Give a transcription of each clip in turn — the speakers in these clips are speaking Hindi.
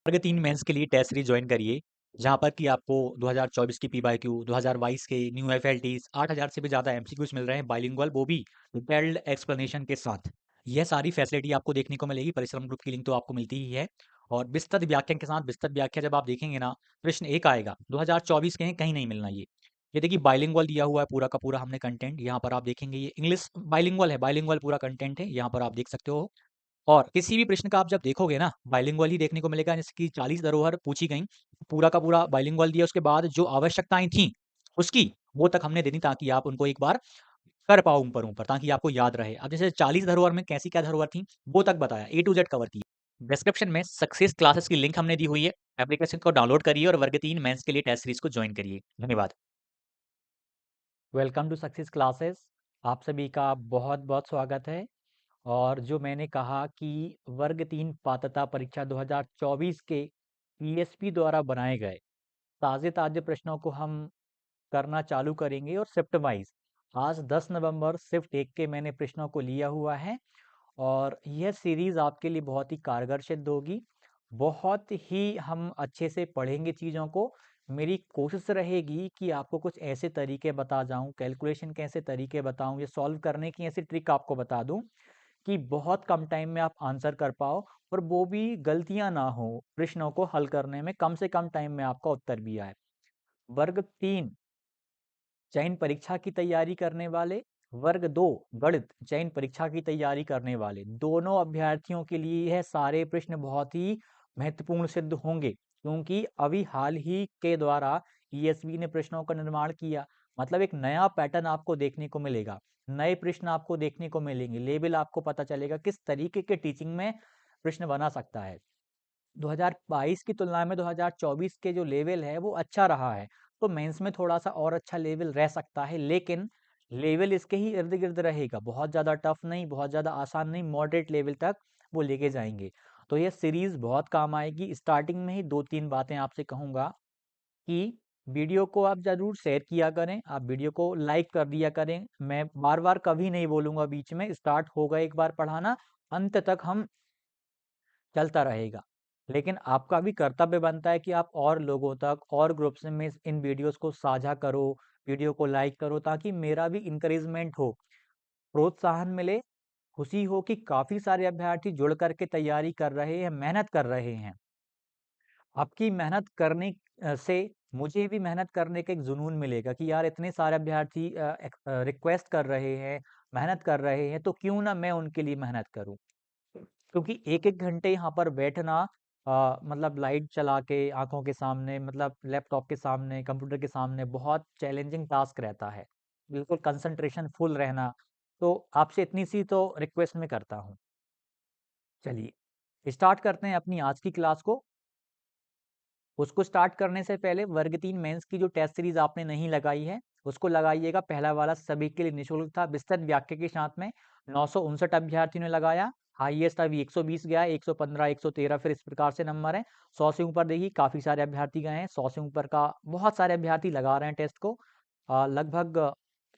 वर्ग 3 मेंस के लिए टेस्ट सीरीज ज्वाइन करिए, जहाँ पर कि आपको 2024 की पीवाईक्यू, 2022 के न्यू एफएलटीज, 8000 से भी ज़्यादा एमसीक्यूज मिल रहे हैं बाइलिंगुअल, वो भी डिटेल्ड एक्सप्लेनेशन के साथ। यह सारी फैसिलिटी आपको देखने को मिलेगी। परिश्रम ग्रुप की लिंक तो आपको मिलती ही है। और विस्तृत व्याख्या के साथ, विस्तृत व्याख्या जब आप देखेंगे ना, प्रश्न एक आएगा 2024 के हैं, कहीं नहीं मिलना ये देखिए बाइलिंगुअल दिया हुआ है पूरा का पूरा हमने कंटेंट। यहाँ पर आप देखेंगे ये इंग्लिश बाइलिंगुअल है, बाइलिंगुअल पूरा कंटेंट है, यहाँ पर आप देख सकते हो। और किसी भी प्रश्न का आप जब देखोगे ना, बाइलिंगुअल ही देखने को मिलेगा। जैसे कि 40 धरोहर पूछी गई, पूरा का पूरा बाइलिंगुअल दिया, उसके बाद जो आवश्यकताएं थी उसकी, वो तक हमने दे दी, ताकि आप उनको एक बार कर पाओ ऊपर ऊपर, ताकि आपको याद रहे। अब जैसे 40 धरोहर में कैसी क्या धरोहर थी वो तक बताया, ए टू जेड कवर किया। डिस्क्रिप्शन में सक्सेस क्लासेस की लिंक हमने दी हुई है। एप्लीकेशन को डाउनलोड करिए और वर्ग 3 मेंस के लिए टेस्ट सीरीज को ज्वाइन करिए। धन्यवाद। Welcome to success classes. आप सभी का बहुत बहुत स्वागत है। और जो मैंने कहा कि वर्ग 3 पात्रता परीक्षा 2024 के पीएसपी द्वारा बनाए गए ताज़े ताज़े प्रश्नों को हम करना चालू करेंगे। और शिफ्ट वाइज आज 10 नवंबर शिफ्ट 1 के मैंने प्रश्नों को लिया हुआ है। और यह सीरीज आपके लिए बहुत ही कारगर सिद्ध होगी। बहुत ही हम अच्छे से पढ़ेंगे चीज़ों को। मेरी कोशिश रहेगी कि आपको कुछ ऐसे तरीके बता जाऊं, कैलकुलेशन के ऐसे तरीके बताऊं, या सॉल्व करने की ऐसी ट्रिक आपको बता दूं कि बहुत कम टाइम में आप आंसर कर पाओ, और वो भी गलतियां ना हो। प्रश्नों को हल करने में कम से कम टाइम में आपका उत्तर भी आए। वर्ग 3 चयन परीक्षा की तैयारी करने वाले, वर्ग 2 गणित चयन परीक्षा की तैयारी करने वाले दोनों अभ्यर्थियों के लिए यह सारे प्रश्न बहुत ही महत्वपूर्ण सिद्ध होंगे, क्योंकि अभी हाल ही के द्वारा ईएसबी ने प्रश्नों का निर्माण किया। मतलब एक नया पैटर्न आपको देखने को मिलेगा, नए प्रश्न आपको देखने को मिलेंगे, लेवल आपको पता चलेगा किस तरीके के टीचिंग में प्रश्न बना सकता है। 2022 की तुलना में 2024 के जो लेवल है वो अच्छा रहा है। तो मेंस में थोड़ा सा और अच्छा लेवल रह सकता है, लेकिन लेवल इसके ही इर्द गिर्द रहेगा। बहुत ज़्यादा टफ नहीं, बहुत ज़्यादा आसान नहीं, मॉडरेट लेवल तक वो लेके जाएंगे। तो ये सीरीज बहुत काम आएगी। स्टार्टिंग में ही दो तीन बातें आपसे कहूँगा कि वीडियो को आप ज़रूर शेयर किया करें, आप वीडियो को लाइक कर दिया करें। मैं बार बार कभी नहीं बोलूँगा, बीच में स्टार्ट होगा एक बार पढ़ाना, अंत तक हम चलता रहेगा। लेकिन आपका भी कर्तव्य बनता है कि आप और लोगों तक और ग्रुप्स में इन वीडियोस को साझा करो, वीडियो को लाइक करो, ताकि मेरा भी इंकरेजमेंट हो, प्रोत्साहन मिले, खुशी हो कि काफ़ी सारे अभ्यर्थी जुड़ करके तैयारी कर रहे हैं, मेहनत कर रहे हैं। आपकी मेहनत करने से मुझे भी मेहनत करने का एक जुनून मिलेगा कि यार इतने सारे अभ्यर्थी रिक्वेस्ट कर रहे हैं, मेहनत कर रहे हैं, तो क्यों ना मैं उनके लिए मेहनत करूं। क्योंकि एक-एक घंटे यहाँ पर बैठना, मतलब लाइट चला के आँखों के सामने, मतलब लैपटॉप के सामने, कंप्यूटर के सामने बहुत चैलेंजिंग टास्क रहता है। बिल्कुल कंसंट्रेशन फुल रहना। तो आपसे इतनी सी तो रिक्वेस्ट मैं करता हूँ। चलिए स्टार्ट करते हैं अपनी आज की क्लास को। उसको स्टार्ट करने से पहले वर्ग 3 मेंस की जो टेस्ट सीरीज आपने नहीं लगाई है, उसको लगाइएगा। पहला वाला सभी के लिए निःशुल्क था, विस्तृत व्याख्या के साथ में 959 अभ्यर्थियों ने लगाया। हाईएस्ट अभी 120 गया, 115, 113, फिर इस प्रकार से नंबर है। 100 से ऊपर देखिए काफी सारे अभ्यर्थी गए हैं। 100 से ऊपर का बहुत सारे अभ्यर्थी लगा रहे हैं टेस्ट को। लगभग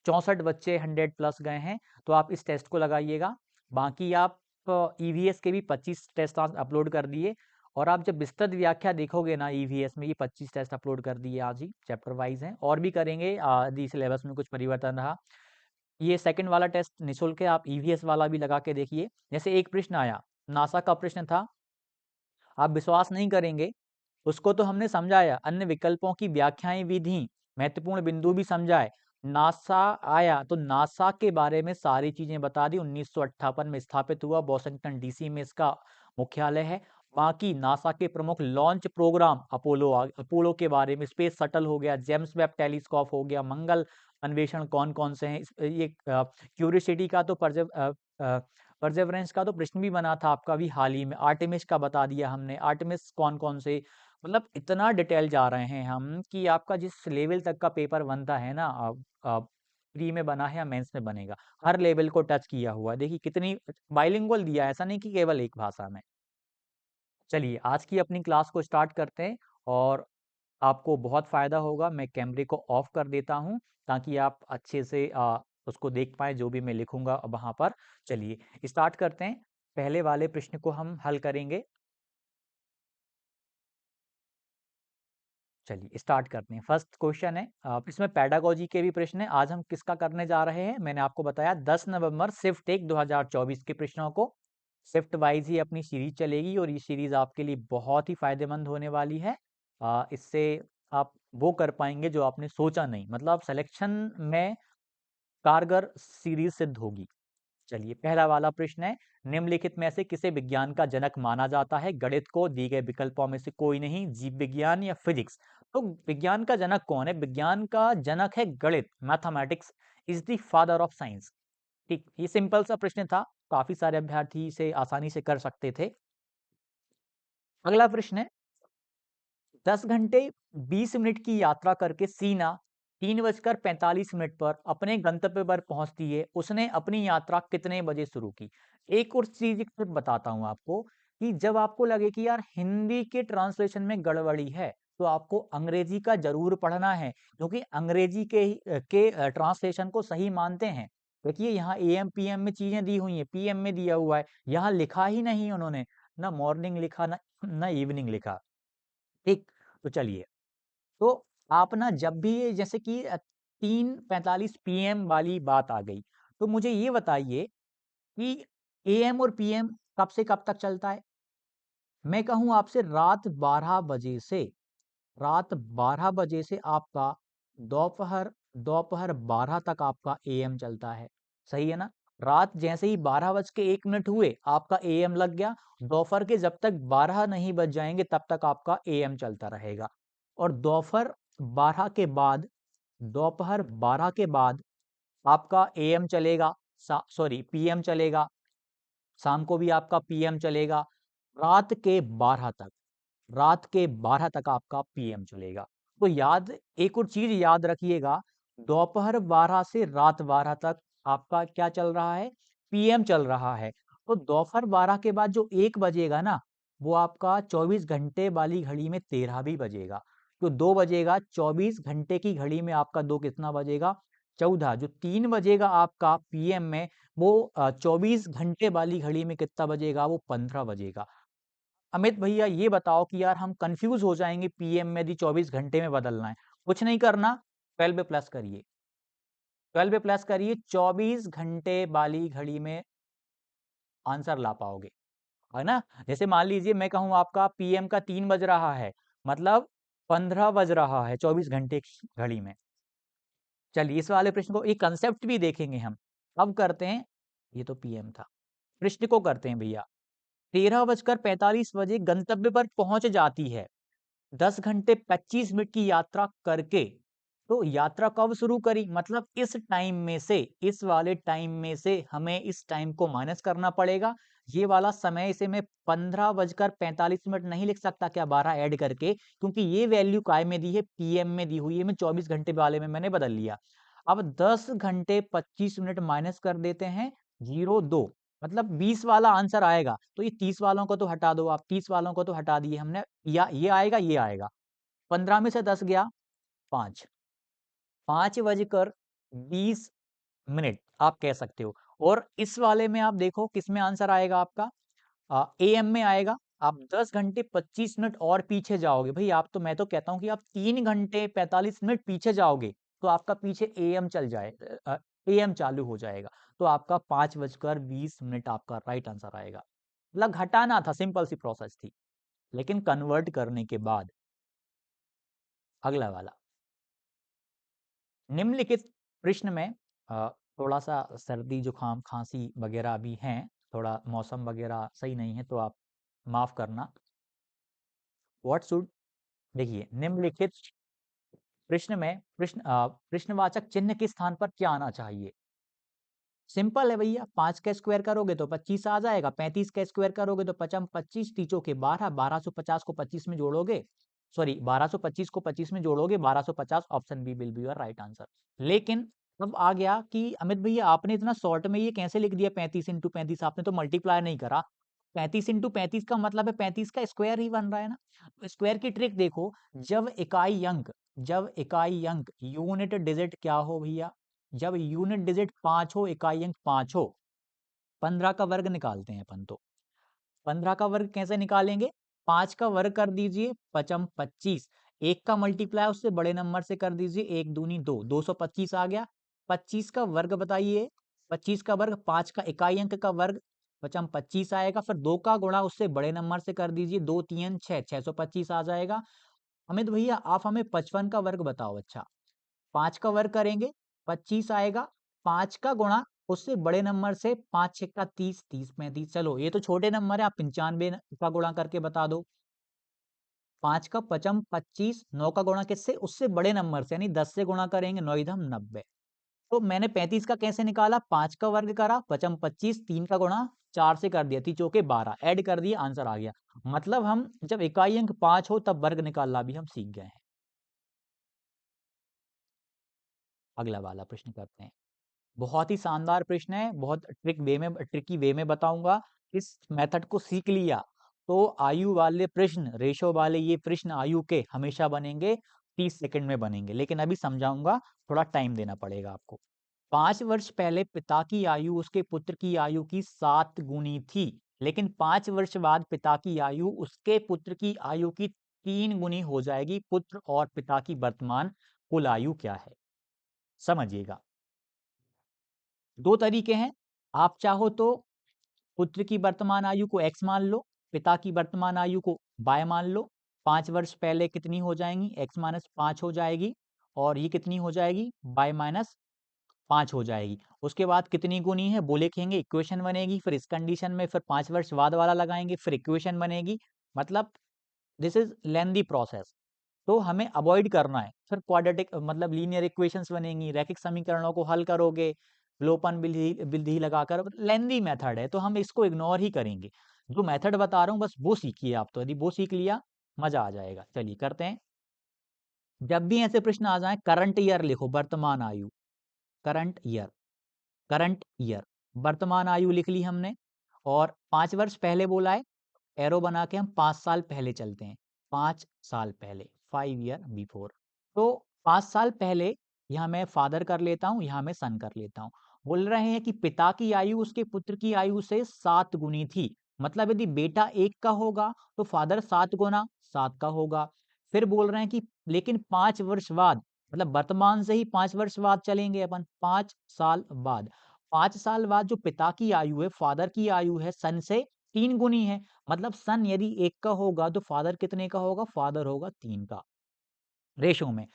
64 बच्चे 100 प्लस गए हैं। तो आप इस टेस्ट को लगाइएगा। बाकी आप ईवीएस के भी 25 टेस्ट अपलोड कर दिए। और आप जब विस्तृत व्याख्या देखोगे ना, ईवीएस में ये 25 टेस्ट अपलोड कर दिए आज ही, चैप्टर वाइज हैं, और भी करेंगे यदि सिलेबस में कुछ परिवर्तन रहा। ये सेकंड वाला टेस्ट निःशुल्क है, आप ईवीएस वाला भी लगा के देखिए। जैसे एक प्रश्न आया, नासा का प्रश्न था, आप विश्वास नहीं करेंगे, उसको तो हमने समझाया, अन्य विकल्पों की व्याख्याएं भी दी, महत्वपूर्ण बिंदु भी समझाए। नासा आया तो नासा के बारे में सारी चीजें बता दी। 1958 में स्थापित हुआ, वॉशिंगटन डीसी में इसका मुख्यालय है। बाकी नासा के प्रमुख लॉन्च प्रोग्राम अपोलो, अपोलो के बारे में, स्पेस शटल हो गया, जेम्स वेब टेलीस्कोप हो गया, मंगल अन्वेषण कौन कौन से हैं, ये क्यूरियोसिटी का तो परसेवरेंस का तो प्रश्न भी बना था आपका भी हाल ही में। आर्टेमिस का बता दिया हमने, आर्टेमिस कौन कौन से, मतलब इतना डिटेल जा रहे हैं हम कि आपका जिस लेवल तक का पेपर बनता है ना, प्री में बना है या मेंस में बनेगा, हर लेवल को टच किया हुआ है। देखिए कितनी बाइलिंगुअल दिया है, ऐसा नहीं कि केवल एक भाषा में। चलिए आज की अपनी क्लास को स्टार्ट करते हैं, और आपको बहुत फायदा होगा। मैं कैमरे को ऑफ कर देता हूं, ताकि आप अच्छे से उसको देख पाए जो भी मैं लिखूंगा वहां पर। चलिए स्टार्ट करते हैं। पहले वाले प्रश्न को हम हल करेंगे। चलिए स्टार्ट करते हैं। फर्स्ट क्वेश्चन है, इसमें पेडागोजी के भी प्रश्न है। आज हम किसका करने जा रहे हैं, मैंने आपको बताया 10 नवंबर शिफ्ट 1 2024 के प्रश्नों को शिफ्ट वाइज ही अपनी सीरीज चलेगी, और ये सीरीज आपके लिए बहुत ही फायदेमंद होने वाली है। इससे आप वो कर पाएंगे जो आपने सोचा नहीं, मतलब सिलेक्शन में कारगर सीरीज सिद्ध होगी। चलिए पहला वाला प्रश्न है, निम्नलिखित में से किसे विज्ञान का जनक माना जाता है? गणित को दी गए विकल्पों में से कोई नहीं, जीव विज्ञान या फिजिक्स। तो विज्ञान का जनक कौन है? विज्ञान का जनक है गणित, mathematics is the father of science. ठीक, ये सिंपल सा प्रश्न था, काफी सारे अभ्यर्थी इसे आसानी से कर सकते थे। अगला प्रश्न है, 10 घंटे 20 मिनट की यात्रा करके सीना 3:45 पर अपने गंतव्य पर पहुंचती है। उसने अपनी यात्रा कितने बजे शुरू की? एक और चीज एक बताता हूं आपको, कि जब आपको लगे कि यार हिंदी के ट्रांसलेशन में गड़बड़ी है, तो आपको अंग्रेजी का जरूर पढ़ना है, क्योंकि अंग्रेजी के ट्रांसलेशन को सही मानते हैं। देखिए यहाँ एएम पीएम में चीजें दी हुई हैं, पीएम में दिया हुआ है, यहाँ लिखा ही नहीं उन्होंने, ना मॉर्निंग लिखा ना इवनिंग लिखा। ठीक, तो चलिए, तो आप ना जब भी जैसे कि 3:45 पीएम वाली बात आ गई, तो मुझे ये बताइए कि एएम और पीएम कब से कब तक चलता है? मैं कहूं आपसे रात 12 बजे से आपका दोपहर दोपहर 12 तक आपका एएम चलता है। सही है ना? रात जैसे ही 12:01 हुए आपका एएम लग गया, दोपहर के जब तक 12 नहीं बज जाएंगे तब तक आपका एएम चलता रहेगा। और दोपहर 12 के बाद दोपहर 12 के बाद आपका एएम चलेगा, सॉरी पीएम चलेगा, शाम को भी आपका पीएम चलेगा, रात के 12 तक, रात के 12 तक आपका पीएम चलेगा। तो एक और चीज याद रखिएगा, दोपहर 12 से रात 12 तक आपका क्या चल रहा है? पीएम चल रहा है। तो दोपहर 12 के बाद जो 1 बजेगा ना, वो आपका 24 घंटे वाली घड़ी में 13 भी बजेगा। तो 2 बजेगा, 24 घंटे की घड़ी में आपका 2 कितना बजेगा? 14। जो 3 बजेगा आपका पीएम में, वो 24 घंटे वाली घड़ी में कितना बजेगा? वो 15 बजेगा। अमित भैया ये बताओ कि यार हम कंफ्यूज हो जाएंगे, पीएम में यदि 24 घंटे में बदलना है। कुछ नहीं करना, 12 प्लस करिए, 12 प्लस करिए, 24 घंटे वाली घड़ी में आंसर ला पाओगे, है ना? जैसे मान लीजिए मैं कहूं आपका पीएम का 3 बज रहा है, मतलब 15 बज रहा है 24 घंटे की घड़ी में। चलिए इस वाले प्रश्न को एक कंसेप्ट भी देखेंगे हम। अब करते हैं, ये तो पीएम था, प्रश्न को करते हैं भैया। 13:45 गंतव्य पर पहुंच जाती है, 10 घंटे 25 मिनट की यात्रा करके। तो यात्रा कब शुरू करी? मतलब इस टाइम में से, इस वाले टाइम में से हमें इस टाइम को माइनस करना पड़ेगा। ये वाला समय इसे मैं 15:45 नहीं लिख सकता क्या 12 ऐड करके, क्योंकि ये वैल्यू काय में दी है? पीएम में दी हुई है। मैं 24 घंटे वाले में मैंने बदल लिया। अब 10 घंटे 25 मिनट माइनस कर देते हैं 02, मतलब 20 वाला आंसर आएगा। तो ये 30 वालों को तो हटा दो, आप 30 वालों को तो हटा दिए हमने, या ये आएगा ये आएगा। 15 में से 10 गया 5, 5:20 आप कह सकते हो। और इस वाले में आप देखो किस में आंसर आएगा आपका? एएम में आएगा। आप 10 घंटे 25 मिनट और पीछे जाओगे भाई, आप तो, मैं तो कहता हूं कि आप 3 घंटे 45 मिनट पीछे जाओगे तो आपका पीछे एएम चल जाए, एएम चालू हो जाएगा। तो आपका 5:20 आपका राइट आंसर आएगा। मतलब घटाना था, सिंपल सी प्रोसेस थी, लेकिन कन्वर्ट करने के बाद। अगला वाला, निम्नलिखित प्रश्न में थोड़ा सा सर्दी जुकाम खांसी वगैरह भी हैं, थोड़ा मौसम वगैरह सही नहीं है, तो आप माफ करना। व्हाट शुड, देखिए निम्नलिखित प्रश्न में प्रश्नवाचक चिन्ह के स्थान पर क्या आना चाहिए? सिंपल है भैया, 5 का स्क्वायर करोगे तो 25 आ जाएगा, 35 का स्क्वायर करोगे तो 55 25 तीचों के 12, 1250 को 25 में जोड़ोगे, सॉरी 1225 को 25 में जोड़ोगे 1250, option B will be your right answer. लेकिन अब आ गया कि अमित भैया आपने इतना शॉर्ट में ये कैसे लिख दिया 35 × 35, आपने तो मल्टीप्लाई नहीं करा। 35 × 35 का मतलब है 35 का स्क्वायर ही बन रहा है ना। तो स्क्वायर की ट्रिक देखो, जब इकाई अंक यूनिट डिजिट क्या हो भैया, जब यूनिट डिजिट 5 हो, इकाई अंक 5 हो, 15 का वर्ग निकालते हैं अपन। तो 15 का वर्ग कैसे निकालेंगे? 5 का वर्ग कर दीजिए, 55 25, 1 का मल्टीप्लाई उससे बड़े नंबर से कर दीजिए, 1 दूनी 2, 225 आ गया। 25 का वर्ग बताइए, 25 का वर्ग 5 का इकाई अंक का वर्ग, पचम 25 आएगा। फिर 2 का गुणा उससे बड़े नंबर से कर दीजिए, 2 3 6, 625 आ जाएगा। अमित भैया आप हमें 55 का वर्ग बताओ। अच्छा, 5 का वर्ग करेंगे, 25 आएगा। 5 का गुणा उससे बड़े नंबर से, 5 6 का 30, 30 35। चलो ये तो छोटे नंबर है, आप 95 का गुणा करके बता दो। 5 का पचम 25, 9 का गुणा किससे, उससे बड़े नंबर से, यानी 10 से गुणा करेंगे, 9 इधम 90। तो मैंने 35 का कैसे निकाला, 5 का वर्ग करा, पचम 25, 3 का गुणा 4 से कर दिया, 3 चौके 12, ऐड कर दिया, आंसर आ गया। मतलब हम जब इकाई अंक 5 हो तब वर्ग निकालना भी हम सीख गए हैं। अगला वाला प्रश्न करते हैं। बहुत ही शानदार प्रश्न है, बहुत ट्रिकी वे में बताऊंगा। इस मेथड को सीख लिया तो आयु वाले प्रश्न, रेशो वाले ये प्रश्न आयु के हमेशा बनेंगे, 30 सेकंड में बनेंगे। लेकिन अभी समझाऊंगा, थोड़ा टाइम देना पड़ेगा आपको। 5 वर्ष पहले पिता की आयु उसके पुत्र की आयु की 7 गुनी थी, लेकिन 5 वर्ष बाद पिता की आयु उसके पुत्र की आयु की 3 गुनी हो जाएगी। पुत्र और पिता की वर्तमान कुल आयु क्या है, समझिएगा। दो तरीके हैं, आप चाहो तो पुत्र की वर्तमान आयु को x मान लो, पिता की वर्तमान आयु को y मान लो। 5 वर्ष पहले कितनी हो जाएंगी, x-5 हो जाएगी, और ये कितनी हो जाएगी, y-5 हो जाएगी। उसके बाद कितनी गुनी है वो लिखेंगे, इक्वेशन बनेगी। फिर इस कंडीशन में फिर 5 वर्ष बाद वाला लगाएंगे, फिर इक्वेशन बनेगी। मतलब दिस इज लेंदी प्रोसेस, तो हमें अवॉइड करना है। फिर क्वाड्रेटिक मतलब लीनियर इक्वेशंस बनेंगी, रैखिक समीकरणों को हल करोगे, लोपन विधि विधि लगाकर, लेंदी मेथड है, तो हम इसको इग्नोर ही करेंगे। जो मेथड बता रहा हूँ बस वो सीखिए आप, तो यदि वो सीख लिया मजा आ जाएगा। चलिए करते हैं। जब भी ऐसे प्रश्न आ जाए, करंट ईयर लिखो, वर्तमान आयु, करंट ईयर, करंट ईयर, वर्तमान आयु लिख ली हमने। और 5 वर्ष पहले बोला है, एरो बना के हम 5 साल पहले चलते हैं। 5 साल पहले, 5 ईयर बिफोर। तो 5 साल पहले यहाँ मैं फादर कर लेता हूँ, यहाँ मैं सन कर लेता हूँ। बोल रहे हैं कि पिता की आयु उसके पुत्र की आयु से 7 गुनी थी। मतलब यदि बेटा 1 का होगा तो फादर 7 गुना 7 का होगा। फिर बोल रहे हैं कि लेकिन 5 वर्ष बाद, मतलब वर्तमान से ही 5 वर्ष बाद चलेंगे अपन, 5 साल बाद। 5 साल बाद जो पिता की आयु है, फादर की आयु है, सन से 3 गुनी है। मतलब सन यदि 1 का होगा तो फादर कितने का होगा, फादर होगा 3 का, रेशो में।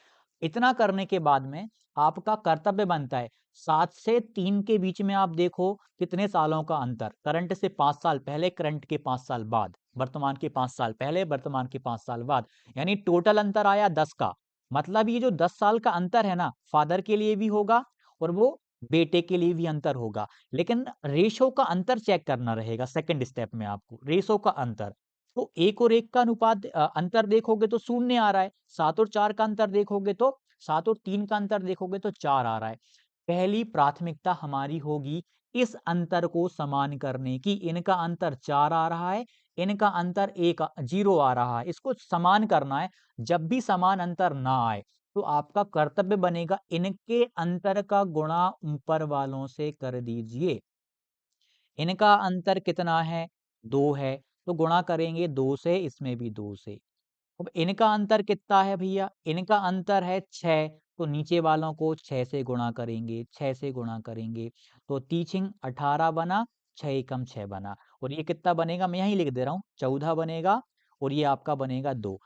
इतना करने के बाद में आपका कर्तव्य बनता है, 7 से 3 के बीच में आप देखो कितने सालों का अंतर, करंट से 5 साल पहले, करंट के 5 साल बाद, वर्तमान के 5 साल पहले, वर्तमान के 5 साल बाद, यानी टोटल अंतर आया 10 का। मतलब ये जो 10 साल का अंतर है ना, फादर के लिए भी होगा और वो बेटे के लिए भी अंतर होगा। लेकिन रेशो का अंतर चेक करना रहेगा, सेकंड स्टेप में आपको रेशो का अंतर। तो 1 और 1 का अनुपात अंतर देखोगे तो 0 आ रहा है। 7 और 4 का अंतर देखोगे तो, 7 और 3 का अंतर देखोगे तो 4 आ रहा है। पहली प्राथमिकता हमारी होगी इस अंतर को समान करने की। इनका अंतर 4 आ रहा है, इनका अंतर 0 आ रहा है, इसको समान करना है। जब भी समान अंतर ना आए तो आपका कर्तव्य बनेगा इनके अंतर का गुणा ऊपर वालों से कर दीजिए। इनका अंतर कितना है, 2 है, तो गुणा करेंगे 2 से, इसमें भी 2 से। अब इनका अंतर कितना है भैया, इनका अंतर है 6, तो नीचे वालों को 6 से गुणा करेंगे, 6 से गुणा करेंगे, तो तीछिंग 18 बना, 6 एकम 6 बना। और ये कितना बनेगा, मैं यहीं लिख दे रहा हूँ, 14 बनेगा, और ये आपका बनेगा 2,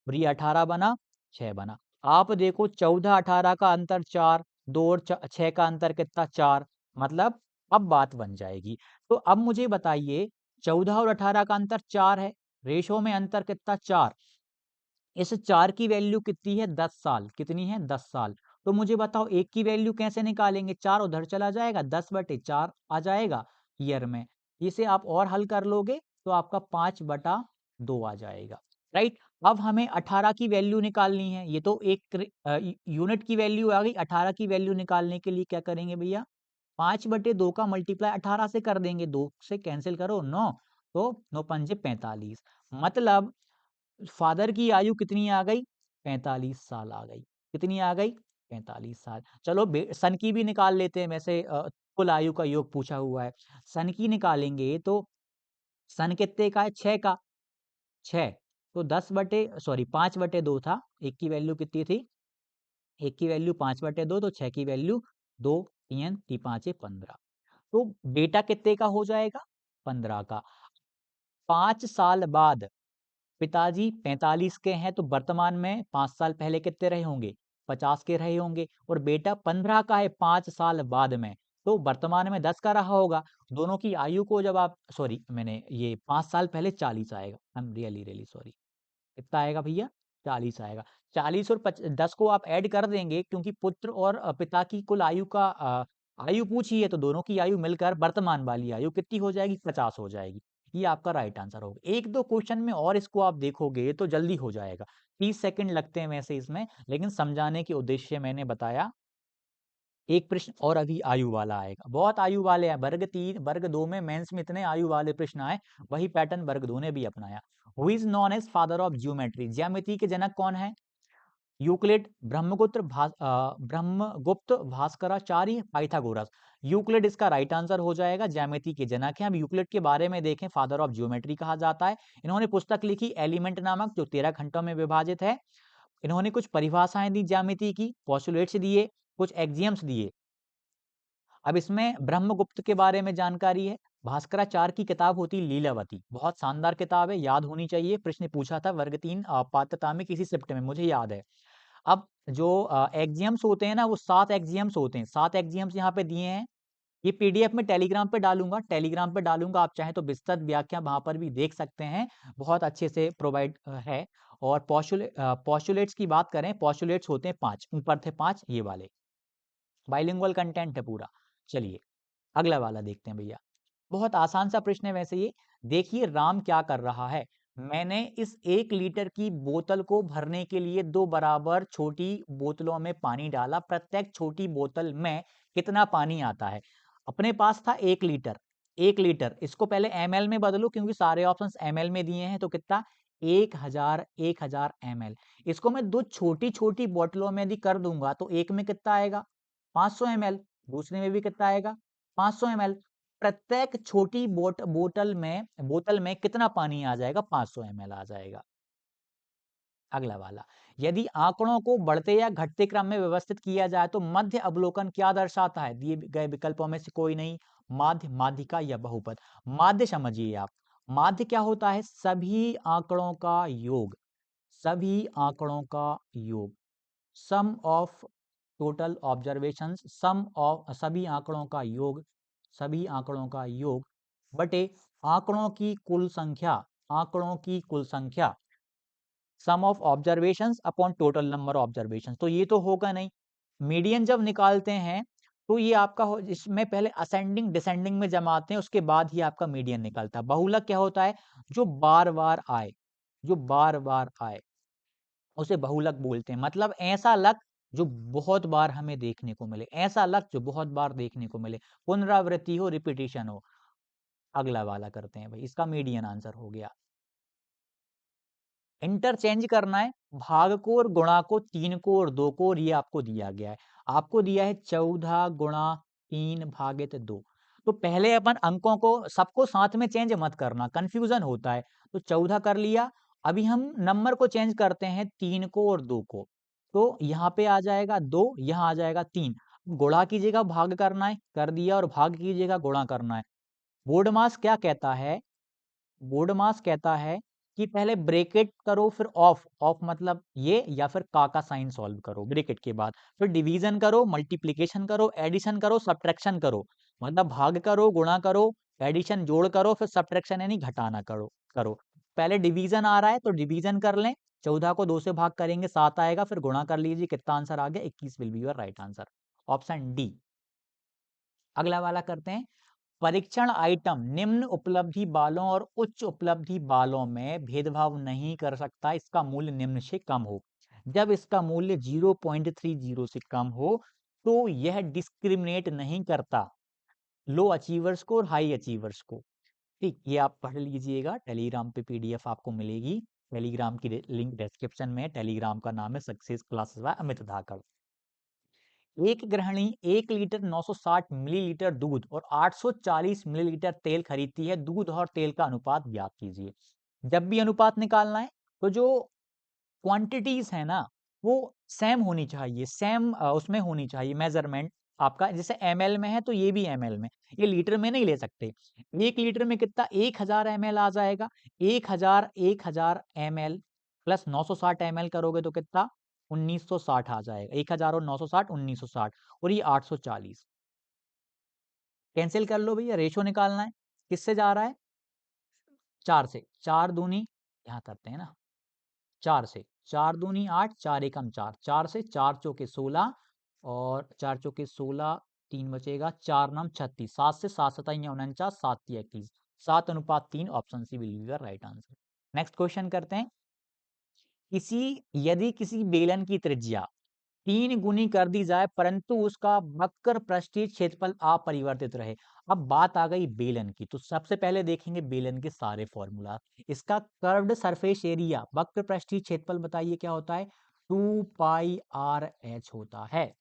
और ये 18 बना, 6 बना। आप देखो 14 18 का अंतर 4, 2 और 6 का अंतर कितना, 4। मतलब अब बात बन जाएगी। तो अब मुझे बताइए, 14 और 18 का अंतर 4 है, रेशो में अंतर कितना, 4। इस 4 की वैल्यू कितनी है, 10 साल, कितनी है, 10 साल। तो मुझे बताओ 1 की वैल्यू कैसे निकालेंगे, 4 उधर चला जाएगा, 10/4 आ जाएगा ईयर में। इसे आप और हल कर लोगे तो आपका 5/2 आ जाएगा, राइट। अब हमें 18 की वैल्यू निकालनी है, ये तो एक यूनिट की वैल्यू आ गई। 18 की वैल्यू निकालने के लिए क्या करेंगे भैया, 5/2 का मल्टीप्लाई 18 से कर देंगे, 2 से कैंसिल करो 9, तो 9 पंजे 45। मतलब फादर की आयु कितनी आ गई, 45 साल आ गई। कितनी आ गई, 45 साल। चलो सन की भी निकाल लेते हैं, वैसे कुल आयु का योग पूछा हुआ है। सन की निकालेंगे तो सन कितने का है, 6 का, 6। तो 5/2 था। एक की वैल्यू कितनी थी? एक की वैल्यू 5/2, तो 6 की वैल्यू 2, 3 3 5 15। तो बेटा कितने का हो जाएगा? 15 का। 5 साल बाद पिताजी 45 के हैं, तो वर्तमान में 5 साल पहले कितने रहे होंगे? 50 के रहे होंगे। और बेटा 15 का है 5 साल बाद में, तो वर्तमान में 10 का रहा होगा। दोनों की आयु को जब आप, सॉरी, मैंने ये 5 साल पहले 40 आएगा। I am really really sorry. कितना आएगा भैया? 40 आएगा। 40 और 10 को आप ऐड कर देंगे, क्योंकि पुत्र और पिता की कुल आयु का आयु पूछी है, तो दोनों की आयु मिलकर वर्तमान वाली आयु कितनी हो जाएगी? 50 हो जाएगी। ये आपका राइट आंसर होगा। एक दो क्वेश्चन में और इसको आप देखोगे तो जल्दी हो जाएगा। 30 सेकंड लगते हैं वैसे इसमें, लेकिन समझाने के उद्देश्य मैंने बताया। एक प्रश्न और अभी आयु वाला आएगा। बहुत आयु वाले हैं। वर्ग 2 में मेंस में इतने आयु वाले प्रश्न आए, वही पैटर्न वर्ग 2 ने भी अपनाया। Who is known as father of geometry? ज्यामिति के जनक कौन है? Euclid, Brahmagupta, Bhaskaracharya, Pythagoras. Euclid इसका राइट आंसर हो जाएगा। ज्यामिति के जनक हैं। अब यूक्लिड के बारे में देखें, फादर ऑफ ज्योमेट्री कहा जाता है। इन्होंने पुस्तक लिखी एलिमेंट नामक, जो 13 खंडों में विभाजित है। इन्होंने कुछ परिभाषाएं दी ज्यामिति की, पोस्टुलेट्स दिए, कुछ एक्सियम्स दिए। अब इसमें ब्रह्मगुप्त के बारे में जानकारी है। भास्कराचार्य की किताब होती लीलावती, बहुत शानदार किताब है, याद होनी चाहिए। प्रश्न पूछा था वर्ग 3 पात्रता में किसी शिफ्ट में, मुझे याद है। अब जो एक्सियम्स होते हैं ना, वो 7 एक्सियम्स होते हैं। 7 एक्सियम्स यहाँ पे दिए हैं। ये पीडीएफ में टेलीग्राम पे डालूंगा। आप चाहें तो विस्तृत व्याख्या वहां पर भी देख सकते हैं। बहुत अच्छे से प्रोवाइड है। और पोस्टुलेट्स की बात करें, पोस्टुलेट्स होते हैं 5, ऊपर थे 5 ये वाले। बाइलिंगुअल कंटेंट है पूरा। चलिए अगला वाला देखते हैं भैया। बहुत आसान सा प्रश्न है वैसे ये। देखिए राम क्या कर रहा है। मैंने इस 1 लीटर की बोतल को भरने के लिए 2 बराबर छोटी बोतलों में पानी डाला। प्रत्येक छोटी बोतल में कितना पानी आता है? अपने पास था 1 लीटर। 1 लीटर, इसको पहले ml में बदलो, क्योंकि सारे ऑप्शंस ml में दिए हैं। तो कितना? 1000 ml। इसको मैं 2 छोटी छोटी बोतलों में यदि कर दूंगा, तो एक में कितना आएगा? 500 ml। दूसरे में भी कितना आएगा? 500 ml। प्रत्येक छोटी बोतल में कितना पानी आ जाएगा? 500 ml आ जाएगा। अगला वाला, यदि आंकड़ों को बढ़ते या घटते क्रम में व्यवस्थित किया जाए, तो मध्य अवलोकन क्या दर्शाता है? दिए गए विकल्पों में से कोई नहीं। माध्य, माध्यिका या बहुपद। माध्य समझिए आप। माध्य क्या होता है? सभी आंकड़ों का योग। सभी आंकड़ों का योग। Sum of total observations, sum of सभी आंकड़ों का योग। सभी आंकड़ों का योग बटे आंकड़ों की कुल संख्या। आंकड़ों की कुल संख्या। Sum of observations upon total number observations. तो ये तो होगा नहीं। मीडियन जब निकालते हैं, तो ये आपका इसमें पहले असेंडिंग डिसेंडिंग में जमाते हैं, उसके बाद ही आपका मीडियन निकलता है। बहुलक क्या होता है? जो बार बार आए। जो बार बार आए उसे बहुलक बोलते हैं। मतलब ऐसा लक जो बहुत बार हमें देखने को मिले। ऐसा लक जो बहुत बार देखने को मिले, पुनरावृत्ति हो, रिपीटिशन हो। अगला वाला करते हैं भाई, इसका मीडियन आंसर हो गया। इंटरचेंज करना है भाग को और गुणा को, 3 को और 2 को, और ये आपको दिया गया है। आपको दिया है 14 गुणा 3 भागित 2। तो पहले अपन अंकों को सबको साथ में चेंज मत करना, कंफ्यूजन होता है। तो 14 कर लिया। अभी हम नंबर को चेंज करते हैं, 3 को और 2 को। तो यहाँ पे आ जाएगा 2, यहाँ आ जाएगा 3। गुणा कीजिएगा, भाग करना है, कर दिया, और भाग कीजिएगा, गुणा करना है। बोर्ड मास क्या कहता है? बोर्ड मास कहता है कि पहले ब्रेकेट करो, फिर ऑफ। ऑफ मतलब ये, या फिर का साइन सॉल्व करो ब्रेकेट के बाद, फिर डिवीजन करो, मल्टीप्लिकेशन करो, एडिशन करो, सब्ट्रैक्शन करो। मतलब भाग करो, गुणा करो, एडिशन जोड़ करो, फिर सब्ट्रैक्शन यानी घटाना करो करो। पहले डिवीजन आ रहा है तो डिवीजन कर लें। 14 को 2 से भाग करेंगे, 7 आएगा, फिर गुणा कर लीजिए, कितना आंसर आ गया? 21 will be your right answer. Option D. अगला वाला करते हैं। परीक्षण आइटम निम्न उपलब्धि बालों और उच्च उपलब्धि बालों में भेदभाव नहीं कर सकता। इसका मूल्य निम्न से कम हो। जब इसका मूल्य 0.30 से कम हो, तो यह डिस्क्रिमिनेट नहीं करता लो अचीवर्स को और हाई अचीवर्स को। ठीक, ये आप पढ़ लीजिएगा। टेलीग्राम पे पीडीएफ आपको मिलेगी। टेलीग्राम की लिंक डिस्क्रिप्शन में। टेलीग्राम का नाम है सक्सेस क्लासेस बाय अमित धाकड़। एक गृहिणी 1 लीटर 960 मिलीलीटर दूध और 840 मिलीलीटर तेल खरीदती है। दूध और तेल का अनुपात ज्ञात कीजिए। जब भी अनुपात निकालना है, तो जो क्वांटिटीज है ना वो सेम होनी चाहिए, सेम उसमें होनी चाहिए मेजरमेंट आपका। जैसे ml में है तो ये भी ml में, ये लीटर में नहीं ले सकते। 1 लीटर में कितना 1000 ml आ जाएगा। 1000 ml प्लस 960 ml करोगे तो कितना 1960 आ जाएगा। 1000 और 960 1960 और ये 840। कैंसिल कर लो भैया, रेशो निकालना है। किससे जा रहा है? 4 से। 4 दूनी यहाँ करते हैं ना, 4 से। 4 दूनी 8, 4 एकम 4, 4 से 4 चौके 16 और 4 चौके 16, 3 बचेगा, 4 नाम 36, 7 से 7 सताई 49, 7 3 21, 7:3। Option C will be the right answer. Next question करते हैं। यदि किसी बेलन की त्रिज्या 3 गुनी कर दी जाए परंतु उसका वक्र पृष्ठीय क्षेत्रफल अपरिवर्तित रहे। अब बात आ गई बेलन की, तो सबसे पहले देखेंगे बेलन के सारे फॉर्मूला। इसका कर्व्ड सरफेस एरिया वक्र पृष्ठीय क्षेत्रफल बताइए क्या होता है? 2πr(h) होता है।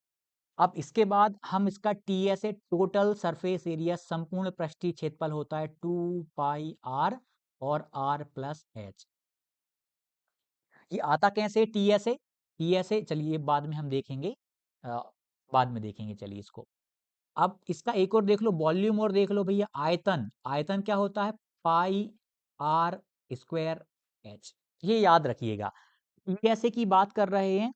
अब इसके बाद हम इसका टीएस है, टोटल सरफेस एरिया संपूर्ण पृष्ठीय क्षेत्रफल होता है 2πr और r+h। ये आता कैसे टीएसए? टीएसए चलिए बाद में हम देखेंगे, अ, बाद में देखेंगे चलिए इसको। अब इसका एक और देख लो, वॉल्यूम और देख लो भैया। आयतन, आयतन क्या होता है? πr²h। ये याद रखिएगा। टीएसए की बात कर रहे हैं,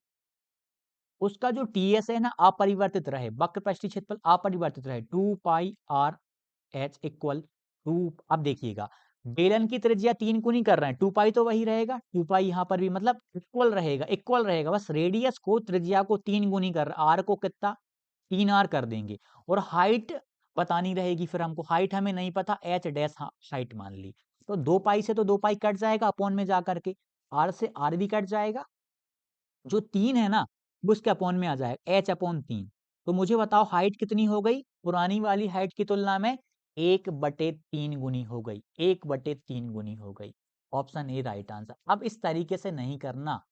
उसका जो टीएस है ना अपरिवर्तित रहे, वक्र पृष्ठीय क्षेत्रफल अपरिवर्तित रहे, 2πr(h) इक्वल टू। अब देखिएगा बेलन की त्रिज्या 3 गुनी कर रहे हैं, 2π तो वही रहेगा, 2π यहाँ पर भी मतलब इक्वल रहेगा, इक्वल रहेगा। बस रेडियस को त्रिज्या को 3 गुनी कर रहे, आर को कितना 3r कर देंगे। और हाइट बतानी रहेगी, फिर हमको हाइट हमें नहीं पता, h डैश हाइट मान ली। तो 2π से तो 2π कट जाएगा अपॉन में जाकर के, r से r भी कट जाएगा। जो 3 है ना वो इसके अपॉन में आ जाएगा, h/3। तो मुझे बताओ हाइट कितनी हो गई पुरानी वाली हाइट की तुलना में? 1/3 गुनी हो गई, 1/3 गुनी हो गई। Option A right answer. अब इस तरीके से नहीं करना,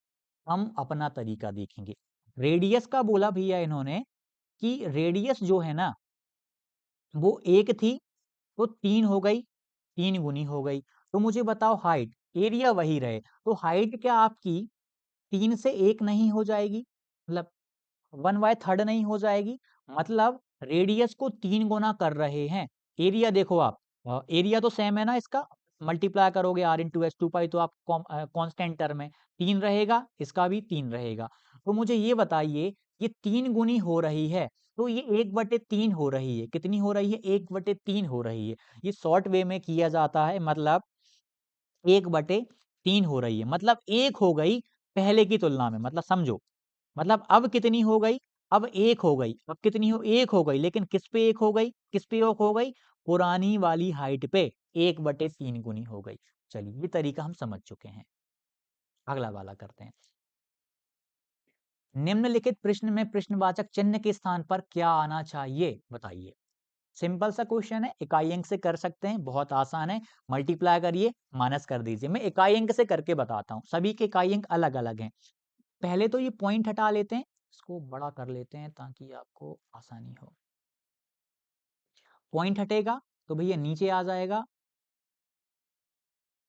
हम अपना तरीका देखेंगे। रेडियस का बोला भैया इन्होंने कि रेडियस जो है ना वो 1 थी तो 3 हो गई, 3 गुनी हो गई। तो मुझे बताओ हाइट, एरिया वही रहे तो हाइट क्या आपकी 3 से 1 नहीं हो जाएगी? मतलब 1/3 नहीं हो जाएगी? मतलब रेडियस को 3 गुना कर रहे हैं। एरिया देखो आप, एरिया तो सेम है ना इसका, मल्टीप्लाई करोगे r/s, 2π तो आप कांस्टेंट टर्म है, 3 रहेगा, इसका भी 3 रहेगा। तो मुझे ये बताइए ये 3 गुनी हो रही है तो ये 1/3 हो रही है। कितनी हो रही है? 1/3 हो रही है। ये शॉर्ट वे में किया जाता है, मतलब 1/3 हो रही है, मतलब 1 हो गई पहले की तुलना में। मतलब समझो, मतलब अब कितनी हो गई? अब 1 हो गई। अब कितनी हो? 1 हो गई, लेकिन किस पे 1 हो गई? किस पे 1 हो गई? पुरानी वाली हाइट पे 1/3 गुनी हो गई। चलिए ये तरीका हम समझ चुके हैं। अगला वाला करते हैं। निम्नलिखित प्रश्न में प्रश्नवाचक चिन्ह के स्थान पर क्या आना चाहिए बताइए। सिंपल सा क्वेश्चन है, इकाई अंक से कर सकते हैं, बहुत आसान है। मल्टीप्लाई करिए, माइनस कर दीजिए। मैं इकाई अंक से करके बताता हूँ, सभी के इकाई अंक अलग अलग हैं। पहले तो ये पॉइंट हटा लेते हैं, इसको बड़ा कर लेते हैं ताकि आपको आसानी हो। पॉइंट हटेगा तो भैया नीचे आ जाएगा,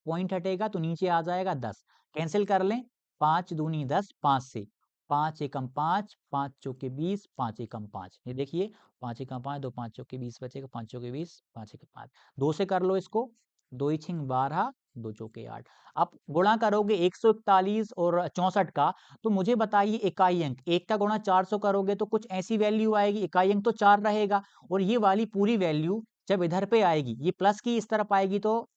पॉइंट हटेगा तो नीचे आ जाएगा 10। कैंसिल कर लें, 5 दूनी 10, 5 से 5 एकम 5, 5 चौके 20, 5 एकम 5। ये देखिए 5 एकम 5, 2 5 चौके 20 बचेगा, 5 चौके 20, 5 एकम 5। 2 से कर लो इसको, 2 ही छिंग 12, 2 चौके 8। अब गुणा करोगे 141 और 64 का, तो मुझे बताइए इकाई अंक, एक का गुणा 400 करोगे तो कुछ ऐसी वैल्यू आएगी, इकाई अंक तो 4 रहेगा। और ये वाली पूरी वैल्यू जब इधर पे आएगी, ये प्लस की इस तरफ आएगी तो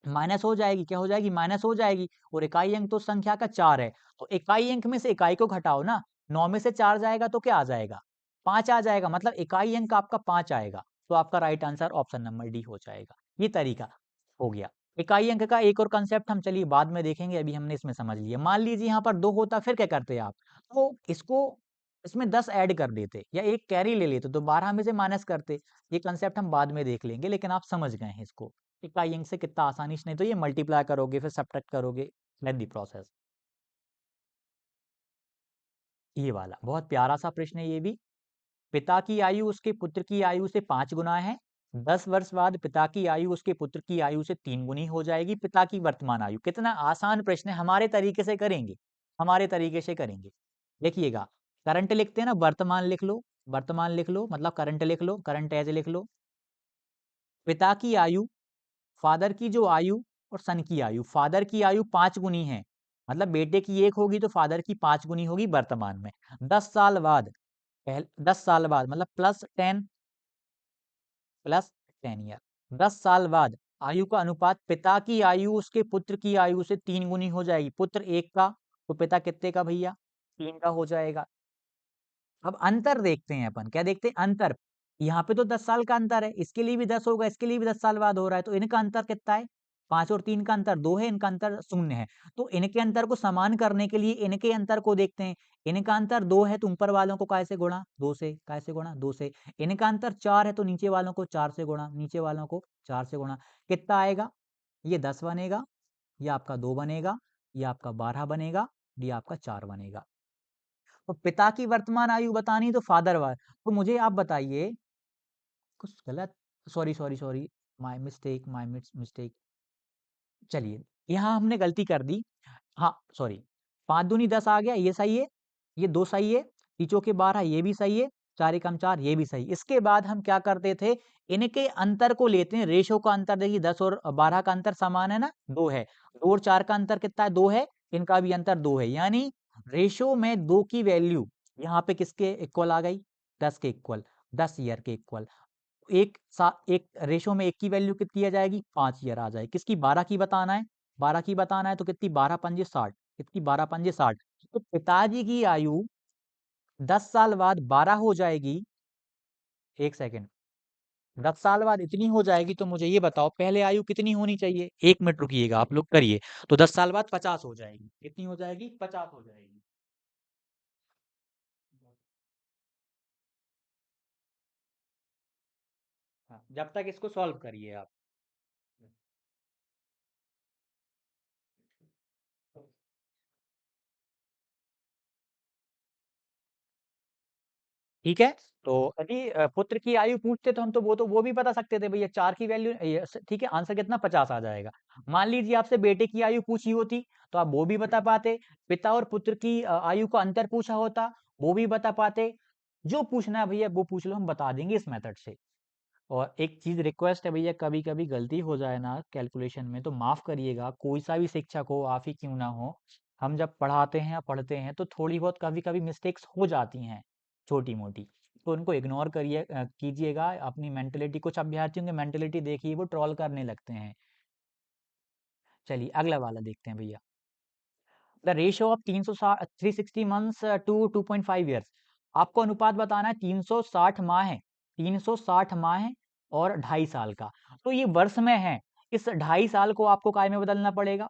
माइनस हो जाएगी। क्या हो जाएगी? माइनस हो जाएगी। और इकाई अंक तो संख्या का 4 है, तो इकाई अंक में से इकाई को घटाओ ना, 9 में से 4 जाएगा तो क्या आ जाएगा? 5 आ जाएगा, मतलब इकाई अंक आपका 5 आएगा। तो आपका right answer option number D हो जाएगा। ये तरीका हो गया। इकाई अंक का एक और कंसेप्ट हम चलिए बाद में देखेंगे, अभी हमने इसमें समझ लिया। मान लीजिए यहाँ पर 2 होता, फिर क्या करते आप? तो इसको इसमें 10 ऐड कर देते या एक कैरी ले लेते तो 12 में से माइनस करते। ये कंसेप्ट हम बाद में देख लेंगे, लेकिन आप समझ गए हैं इसको। इकाई अंक से कितना आसानी से, नहीं तो ये मल्टीप्लाई करोगे फिर सब्ट्रैक्ट करोगे, लेंथी प्रोसेस। ये वाला बहुत प्यारा सा प्रश्न है ये भी। पिता की आयु उसके पुत्र की आयु से 5 गुना है, 10 वर्ष बाद पिता की आयु उसके पुत्र की आयु से 3 गुनी हो जाएगी, पिता की वर्तमान आयु। कितना आसान प्रश्न है, हमारे तरीके से करेंगे, हमारे तरीके से करेंगे। देखिएगा, करंट लिखते हैं ना, वर्तमान लिख लो मतलब करंट लिख लो, करंट एज लिख लो। पिता की आयु, फादर की जो आयु और सन की आयु, फादर की आयु 5 गुनी है, मतलब बेटे की 1 होगी तो फादर की 5 गुनी होगी वर्तमान में। 10 साल बाद, 10 साल बाद मतलब +10 ईयर, 10 साल बाद आयु का अनुपात, पिता की आयु उसके पुत्र की आयु से 3 गुनी हो जाएगी। पुत्र 1 का तो पिता कितने का भैया, 3 का हो जाएगा। अब अंतर देखते हैं अपन, क्या देखते हैं, अंतर। यहाँ पे तो 10 साल का अंतर है, इसके लिए भी 10 होगा, इसके लिए भी 10 साल बाद हो रहा है, तो इनका अंतर कितना है, 5 और 3 का अंतर 2 है, इनका अंतर 0 है। तो इनके अंतर को समान करने के लिए इनके अंतर को देखते हैं। इनका अंतर 2 है तो ऊपर वालों को कैसे गुणा, 2 से, कैसे गुणा, 2 से। इनका अंतर 4 है तो नीचे वालों को 4 से गुणा, नीचे वालों को 4 से गुणा। कितना आएगा, ये 10 बनेगा, ये आपका 2 बनेगा, ये आपका 12 बनेगा, ये आपका 4 बनेगा। तो पिता की वर्तमान आयु बतानी तो तो मुझे आप बताइए, कुछ गलत, sorry sorry sorry, my mistake, my mistake. चलिए, यहाँ हमने गलती कर दी। हाँ सॉरी, 5 दूनी 10 आ गया, ये सही है, ये 2 सही है, तीचों के 12 ये भी सही है, 4 एकम 4 ये भी सही। इसके बाद हम क्या करते थे, इनके अंतर को लेते हैं, रेशो का अंतर देखिए 10 और 12 का अंतर समान है ना, 2 है, 2 और 4 का अंतर कितना है, 2 है, इनका भी अंतर 2 है, यानी रेशो में 2 की वैल्यू यहाँ पे किसके इक्वल आ गई, 10 के इक्वल, 10 ईयर के इक्वल। एक रेशो में 1 की वैल्यू कितनी आ जाएगी, 5 ईयर आ जाएगी। किसकी, 12 की बताना है, 12 की बताना है तो कितनी, 12 पंजे 60, कितनी, 12 पंजे 60। तो पिताजी की आयु 10 साल बाद 12 हो जाएगी, 1 सेकंड, 10 साल बाद इतनी हो जाएगी, तो मुझे ये बताओ पहले आयु कितनी होनी चाहिए, 1 मिनट रुकिएगा आप लोग करिए। तो 10 साल बाद 50 हो जाएगी, कितनी हो जाएगी, 50 हो जाएगी। हाँ, जब तक इसको सॉल्व करिए आप। ठीक है, तो यदि पुत्र की आयु पूछते तो हम तो वो भी बता सकते थे भैया, 4 की वैल्यू ठीक है, आंसर कितना, 50 आ जाएगा। मान लीजिए आपसे बेटे की आयु पूछी होती तो आप वो भी बता पाते, पिता और पुत्र की आयु का अंतर पूछा होता, वो भी बता पाते। जो पूछना है भैया वो पूछ लो, हम बता देंगे इस मेथड से। और एक चीज रिक्वेस्ट है भैया, कभी कभी गलती हो जाए ना कैलकुलेशन में तो माफ करिएगा, कोई सा भी शिक्षक हो, आप ही क्यों ना हो, हम जब पढ़ाते हैं या पढ़ते हैं तो थोड़ी बहुत कभी कभी मिस्टेक्स हो जाती हैं, छोटी मोटी। तो उनको इग्नोर कीजिएगा, अपनी मेंटेलिटी, कुछ अभ्यर्थियों की मेंटेलिटी देखिए, वो ट्रोल करने लगते हैं। चलिए अगला वाला देखते हैं भैया। The ratio of 360 months to 2.5 years. आपको अनुपात बताना है, 360 माह है, 360 माह है और 2.5 साल का। तो ये वर्ष में है, इस 2.5 साल को आपको काय में बदलना पड़ेगा,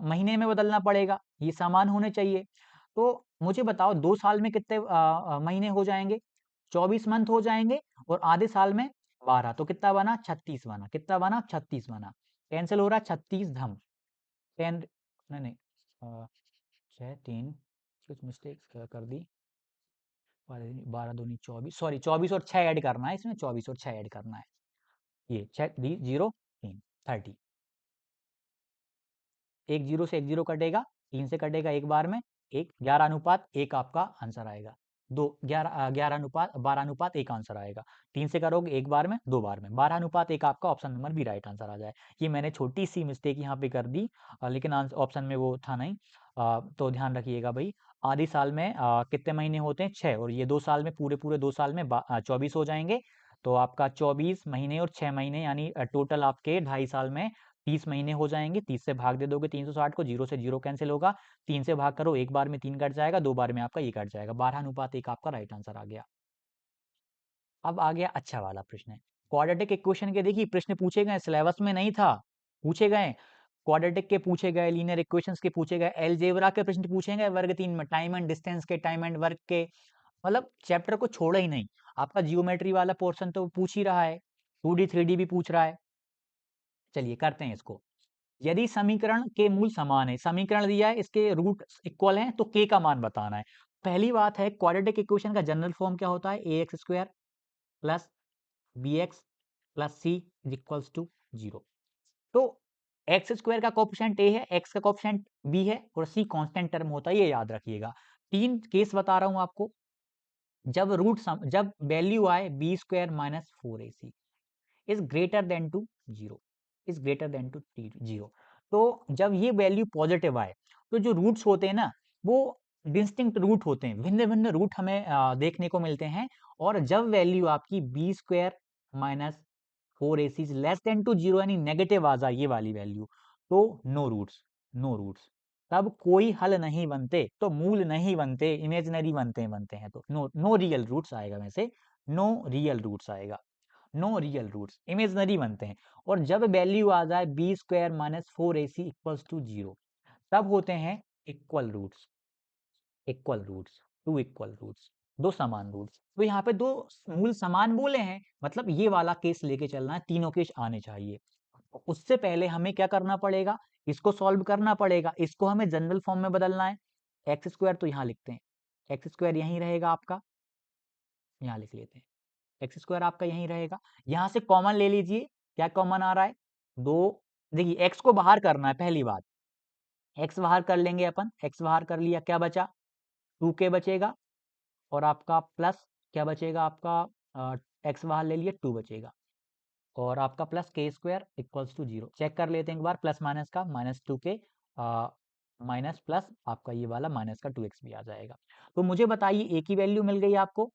महीने में बदलना पड़ेगा, ये समान होने चाहिए। तो मुझे बताओ 2 साल में कितने महीने हो जाएंगे, 24 मंथ हो जाएंगे, और आधे साल में 12, तो कितना बना, 36 बना, कितना बना, 36 बना। कैंसिल हो रहा है, 36 धम 10, नहीं नहीं, 6 3, कुछ मिस्टेक कर दी, 12 दूनी 24, सॉरी 24 और 6 ऐड करना है इसमें, 24 और 6 ऐड करना है, ये 6 0 3 30, एक जीरो से एक जीरो कटेगा, 3 से कटेगा एक बार में, एक 11:1 आपका आंसर आएगा। दो 11:12:1 आंसर आएगा। 3 से करोगे एक बार में, दो बार में, 12:1 आपका option number B right answer आ जाए। ये मैंने छोटी सी मिस्टेक यहाँ पे कर दी, लेकिन ऑप्शन में वो था नहीं। तो ध्यान रखिएगा भाई, आधे साल में कितने महीने होते हैं, 6, और ये 2 साल में, पूरे पूरे 2 साल में 24 हो जाएंगे। तो आपका 24 महीने और 6 महीने, यानी टोटल आपके 2.5 साल में 30 महीने हो जाएंगे। 30 से भाग दे दोगे 360 को, जीरो से जीरो कैंसिल होगा, 3 से भाग करो, एक बार में 3 कट जाएगा, दो बार में आपका ये कट जाएगा, 12:1 आपका राइट आंसर आ गया। अब आ गया अच्छा वाला प्रश्न है, क्वाड्रेटिक इक्वेशन के। देखिए प्रश्न पूछे गए, सिलेबस में नहीं था, पूछे गए, क्वाड्रेटिक के पूछे गए, लीनियर इक्वेशंस के पूछे गए, अलजेब्रा के प्रश्न पूछे गए वर्ग 3 में, टाइम एंड डिस्टेंस के, टाइम एंड वर्क के, मतलब चैप्टर को छोड़ा ही नहीं। आपका जियोमेट्री वाला पोर्शन तो पूछ ही रहा है, 2D 3D भी पूछ रहा है। चलिए करते हैं इसको। यदि समीकरण के मूल समान है, समीकरण दिया है, इसके रूट इक्वल हैं, तो के का मान बताना है। पहली बात है, क्वाड्रेटिक इक्वेशन का जनरल फॉर्म क्या होता है, A X square plus B X plus C is equals to 0। तो एक्स स्क्वायर का कोफिशिएंट ए है, एक्स का कोफिशिएंट बी है और सी कांस्टेंट टर्म होता है, ये याद रखिएगा। 3 केस बता रहा हूं आपको। जब वैल्यू आए B square minus 4ac is greater than to 0, is greater than to 0। तो जब ये वैल्यू पॉजिटिव आए तो जो रूट्स होते हैं ना, वो डिस्टिंक्ट रूट होते हैं, भिन्न भिन्न रूट हमें देखने को मिलते हैं। और जब वैल्यू आपकी B square minus 4ac is less than to 0 यानी नेगेटिव आ जाए ये वाली वैल्यू, तो नो रूट्स, नो रूट्स, तब कोई हल नहीं बनते, तो मूल नहीं बनते, इमेजिनरी बनते हैं, तो नो नो रियल रूट्स आएगा वैसे, नो रियल रूट्स आएगा, नो रियल रूट्स, इमेजनरी बनते हैं। और जब वैल्यू आ जाए B square minus 4ac equals to 0, तब होते हैं equal roots, equal roots, two equal roots, दो समान रूट्स। तो यहाँ पे दो मूल समान बोले हैं, मतलब ये वाला केस लेके चलना है, तीनों केस आने चाहिए। उससे पहले हमें क्या करना पड़ेगा, इसको सॉल्व करना पड़ेगा, इसको हमें जनरल फॉर्म में बदलना है। एक्स स्क्वायर तो यहाँ लिखते हैं, एक्स स्क्वायर यहीं रहेगा आपका, यहाँ लिख लेते हैं, एक्स स्क्वायर आपका यहीं रहेगा। यहां से कॉमन ले लीजिए, क्या कॉमन आ रहा है, दो, देखिए एक्स को बाहर करना है पहली बात, एक्स बाहर कर लेंगे अपन, एक्स बाहर कर लिया, क्या बचा, 2k बचेगा, और आपका प्लस क्या बचेगा आपका, एक्स बाहर ले लिया, 2 बचेगा, और आपका प्लस के स्क्वायर इक्वल्स टू 0। चेक कर लेते हैं एक बार, प्लस माइनस का, माइनस 2k माइनस प्लस आपका ये वाला माइनस का 2x भी आ जाएगा। तो मुझे बताइए ए की वैल्यू मिल गई आपको,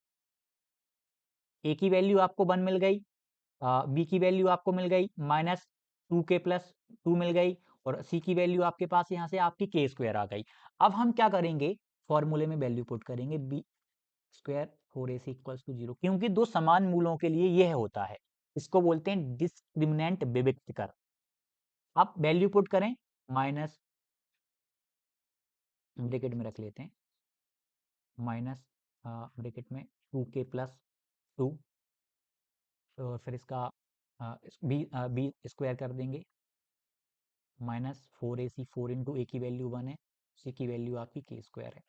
ए की वैल्यू आपको 1 मिल गई, बी की वैल्यू आपको मिल गई माइनस 2k प्लस 2 मिल गई, और सी की वैल्यू आपके पास यहाँ से आपकी के स्क्वायर आ गई। अब हम क्या करेंगे, फॉर्मूले में वैल्यू पुट करेंगे, B square 4ac equals to 0, क्योंकि दो समान मूलों के लिए यह होता है, इसको बोलते हैं डिस्क्रिमिनेंट विविक्तकर। आप वैल्यू पुट करें, माइनस ब्रैकेट में रख लेते हैं, माइनस ब्रैकेट में 2k प्लस 2, और फिर इसका बी स्क्वायर कर देंगे, माइनस 4ac, 4 इंटू ए की वैल्यू 1 है, सी की वैल्यू आपकी के स्क्वायर है।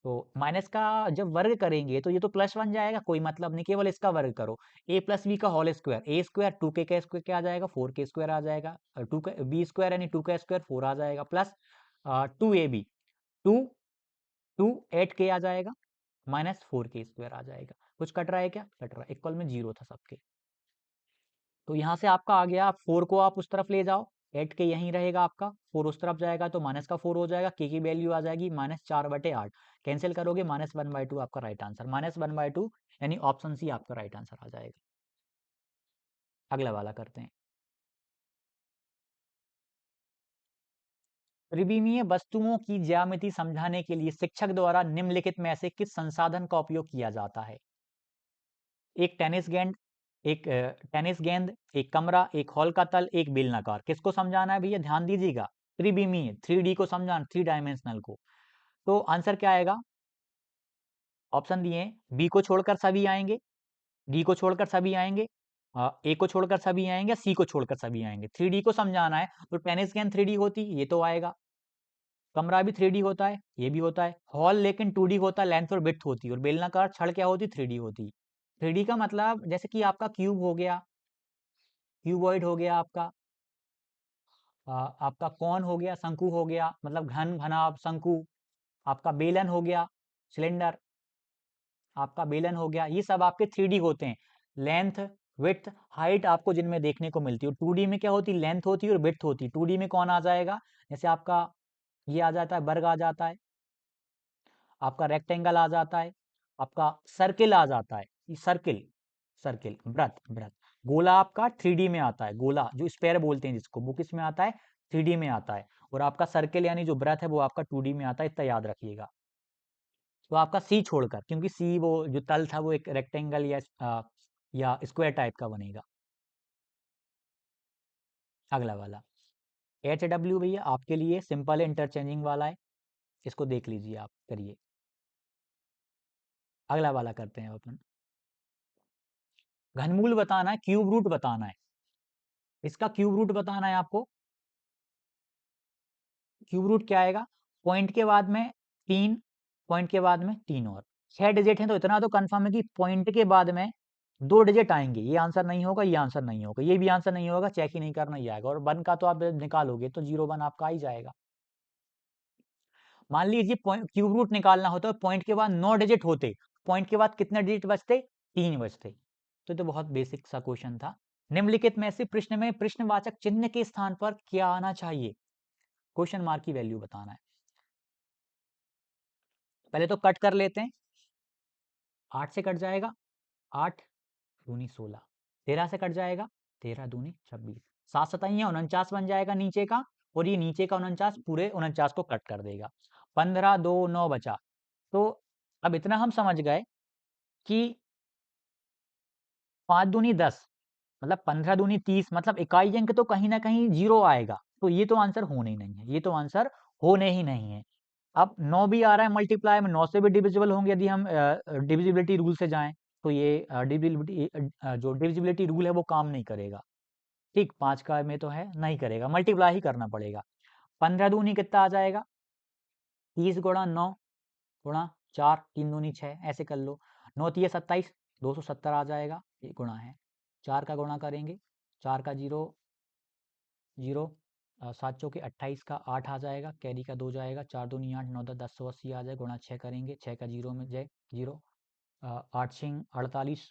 तो माइनस का जब वर्ग करेंगे तो ये तो प्लस 1 जाएगा, कोई मतलब नहीं, केवल इसका वर्ग करो, ए प्लस बी का होल स्क्वायर, ए स्क्वायर 2k का स्क्वायर क्या आ जाएगा, 4k स्क्वायर आ जाएगा, टू बी स्क्वायर यानी 2 का स्क्वायर 4 आ जाएगा, प्लस 2ab, 2 2 8k आ जाएगा, माइनस 4k स्क्वायर आ जाएगा। कुछ कट रहा है क्या, कट रहा है, इक्वल में 0 था सबके। तो यहाँ से आपका आ गया, आप 4 को आप उस तरफ ले जाओ, 8k यहीं रहेगा आपका, 4 उस तरफ जाएगा तो माइनस का 4 हो जाएगा, k की वैल्यू आ जाएगी -4/8, कैंसिल करोगे -1/2 आपका राइट आंसर, -1/2 यानी ऑप्शन सी आपका राइट आंसर आ जाएगा। अगला वाला करते हैं। त्रिविमीय वस्तुओं की ज्यामिति समझाने के लिए शिक्षक द्वारा निम्नलिखित में से किस संसाधन का उपयोग किया जाता है, एक टेनिस गेंद, एक टेनिस गेंद, एक कमरा, एक हॉल का तल, एक बेलनाकार। किसको समझाना है भैया, ध्यान दीजिएगा, त्रिविमीय 3D को समझाना, 3 डायमेंशनल को। तो आंसर क्या आएगा, ऑप्शन दिए हैं, बी को छोड़कर सभी आएंगे, डी को छोड़कर सभी आएंगे, ए को छोड़कर सभी आएंगे, सी को छोड़कर सभी आएंगे। 3D को समझाना है तो टेनिस गेंद 3D होती, ये तो आएगा, कमरा भी 3D होता है, ये भी होता है, हॉल लेकिन 2D होता है, लेंथ और विड्थ होती है, और बेलनाकार छड़ क्या होती, 3D होती। 3D का मतलब जैसे कि आपका क्यूब हो गया, क्यूबॉइड हो गया आपका, आपका कौन हो गया, शंकु हो गया, मतलब घन घनाभ शंकु, आपका बेलन हो गया, सिलेंडर, आपका बेलन हो गया, ये सब आपके 3D होते हैं। लेंथ, विड्थ, हाइट आपको जिनमें देखने को मिलती है। 2D में क्या होती है, लेंथ होती है और विड्थ होती है। 2D में कौन आ जाएगा, जैसे आपका ये आ जाता है, वर्ग आ जाता है, आपका रेक्टेंगल आ जाता है, आपका सर्किल आ जाता है, सर्किल, सर्किल, वृत्त, वृत्त, गोला आपका 3D में आता है, गोला जो स्क्वायर बोलते हैं जिसको, वो किस में आता है, 3D में आता है, और आपका सर्किल यानी जो वृत्त है वो आपका 2D में आता है, इतना याद रखिएगा। तो आपका सी छोड़कर, क्योंकि सी वो जो तल था वो एक रेक्टेंगल या स्क्वायर टाइप का बनेगा। अगला वाला, एच डब्ल्यू भैया आपके लिए सिंपल इंटरचेंजिंग वाला है, इसको देख लीजिए, आप करिए। अगला वाला करते हैं अपन, घनमूल बताना है, क्यूब रूट बताना है, इसका क्यूब रूट बताना है आपको। क्यूब रूट क्या आएगा, पॉइंट के बाद में 3, पॉइंट के बाद में 3 और 6 डिजिट है, तो इतना तो कंफर्म है कि पॉइंट के बाद में 2 डिजिट आएंगे, ये आंसर नहीं होगा, ये आंसर नहीं होगा, ये भी आंसर नहीं होगा, चेक ही नहीं करना, ये आएगा। और 1 का तो आप निकालोगे तो 0 1 आपका आ ही जाएगा। मान लीजिए क्यूब रूट निकालना होता है, पॉइंट के बाद 9 डिजिट होते, पॉइंट के बाद कितने डिजिट बचते? 3 बचते। तो बहुत बेसिक सा क्वेश्चन था। निम्नलिखित में से प्रश्न में प्रश्नवाचक चिन्ह के स्थान पर क्या आना चाहिए? क्वेश्चन मार्क की वैल्यू बताना है। पहले तो कट कर लेते हैं। 8 से कट जाएगा 8 दूनी 16, 13 से कट जाएगा 13 दूनी 26, 7 सतैया 49 बन जाएगा नीचे का, और ये नीचे का 49 पूरे 49 को कट कर देगा। 15 2 9 बचा। तो अब इतना हम समझ गए कि 5 दूनी 10, मतलब 15 दूनी 30, मतलब इकाई अंक तो कहीं ना कहीं 0 आएगा, तो ये तो आंसर होने ही नहीं है, ये तो आंसर होने ही नहीं है। अब 9 भी आ रहा है मल्टीप्लाई में, 9 से भी डिविजिबल होंगे यदि हम डिविजिबिलिटी रूल से जाएं, तो ये जो डिविजिबिलिटी रूल है वो काम नहीं करेगा। ठीक, 5 का में तो है, नहीं करेगा, मल्टीप्लाई ही करना पड़ेगा। 15 दूनी कितना आ जाएगा? 30 गुणा 9 गुणा 4, 3 दूनी 6, ऐसे कर लो। 9 तिया 27, 270 आ जाएगा, ये गुणा है। 4 का गुणा करेंगे, 4 का 0 0, 7 चौके 28 का 8 आ जाएगा, कैरी का 2 जाएगा, 4 दूनी 8, 9 10 180 आ जाए, गुणा 6 करेंगे, 6 का 0 में जाए 0, 8 छिंग 48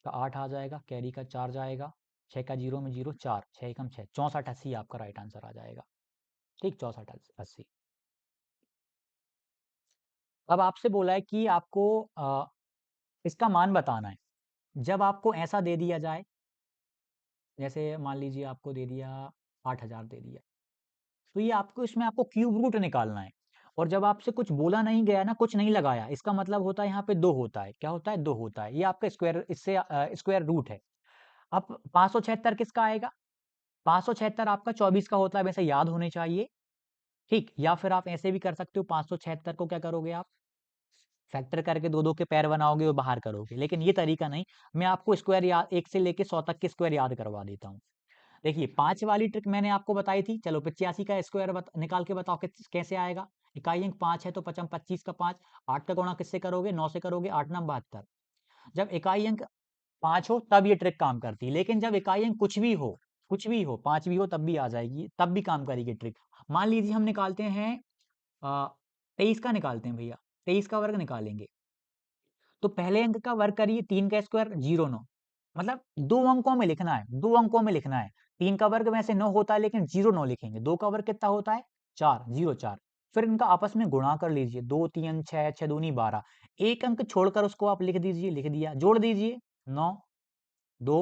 का 8 आ जाएगा, कैरी का 4 जाएगा, 6 का 0 में 0, 4 6 एकम 6, 64 80 आपका राइट आंसर आ जाएगा। ठीक, 64 80। अब आपसे बोला है कि आपको इसका मान बताना है। जब आपको ऐसा दे दिया जाए, जैसे मान लीजिए आपको दे दिया 8000 दे दिया, तो ये आपको इसमें आपको क्यूब रूट निकालना है। और जब आपसे कुछ बोला नहीं गया ना, कुछ नहीं लगाया, इसका मतलब होता है यहाँ पे 2 होता है। क्या होता है? 2 होता है। ये आपका स्क्वायर, इससे स्क्वायर रूट है। अब 576 किसका आएगा? 576 आपका 24 का होता है, वैसे याद होने चाहिए। ठीक, या फिर आप ऐसे भी कर सकते हो, 576 को क्या करोगे आप? फैक्टर करके 2 2 के पैर बनाओगे और बाहर करोगे, लेकिन ये तरीका नहीं। मैं आपको स्क्वायर याद 1 से लेके 100 तक के स्क्वायर याद करवा देता हूँ। देखिए 5 वाली ट्रिक मैंने आपको बताई थी। चलो 85 का स्क्वायर निकाल के बताओ कैसे आएगा? इकाई अंक 5 है तो 5 25 का 5, 8 का गुणा किससे करोगे? 9 से करोगे, 8 9 72। जब इकाई अंक 5 हो तब ये ट्रिक काम करती है, लेकिन जब इकाई अंक कुछ भी हो, 5 भी हो तब भी आ जाएगी, तब भी काम करेगी ट्रिक। मान लीजिए हम निकालते हैं 23 का निकालते हैं भैया, 23 का वर्ग निकालेंगे। तो पहले अंक का वर्ग करिए, 3 का स्क्वायर 0 9, मतलब 2 अंकों में लिखना है, 2 अंकों में लिखना है। 3 का वर्ग वैसे 9 होता है, लेकिन 0 9 लिखेंगे। 2 का वर्ग कितना होता है? 4 0 4। फिर इनका आपस में गुणा कर लीजिए, 2 3 6 6 दूनी 12, एक अंक छोड़कर उसको आप लिख दीजिए, लिख दिया, जोड़ दीजिए 9 2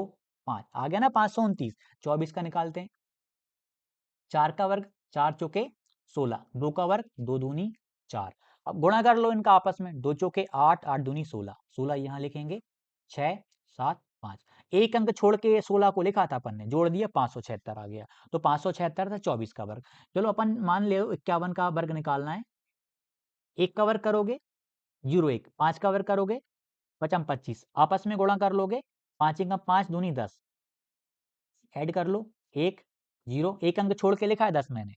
5, आ गया ना 529। 24 का निकालते हैं, 4 का वर्ग 4 चौके 16, 2 का वर्ग 2 दूनी 4। अब गुणा कर लो इनका आपस में, 2 चौके 8 8 दूनी 16, 16 यहाँ लिखेंगे, 6 7 5, एक अंक छोड़ के 16 को लिखा था अपन ने, जोड़ दिया 576 आ गया। तो 576 था 24 का वर्ग। चलो अपन मान ले 51 का वर्ग निकालना है। 1 का वर्ग करोगे 0 1, 5 का वर्ग करोगे 55 25, आपस में गुणा कर लोगे, 5 1 5 दूनी 10, ऐड कर लो 1 0, एक अंक छोड़ के लिखा है 10 मैंने,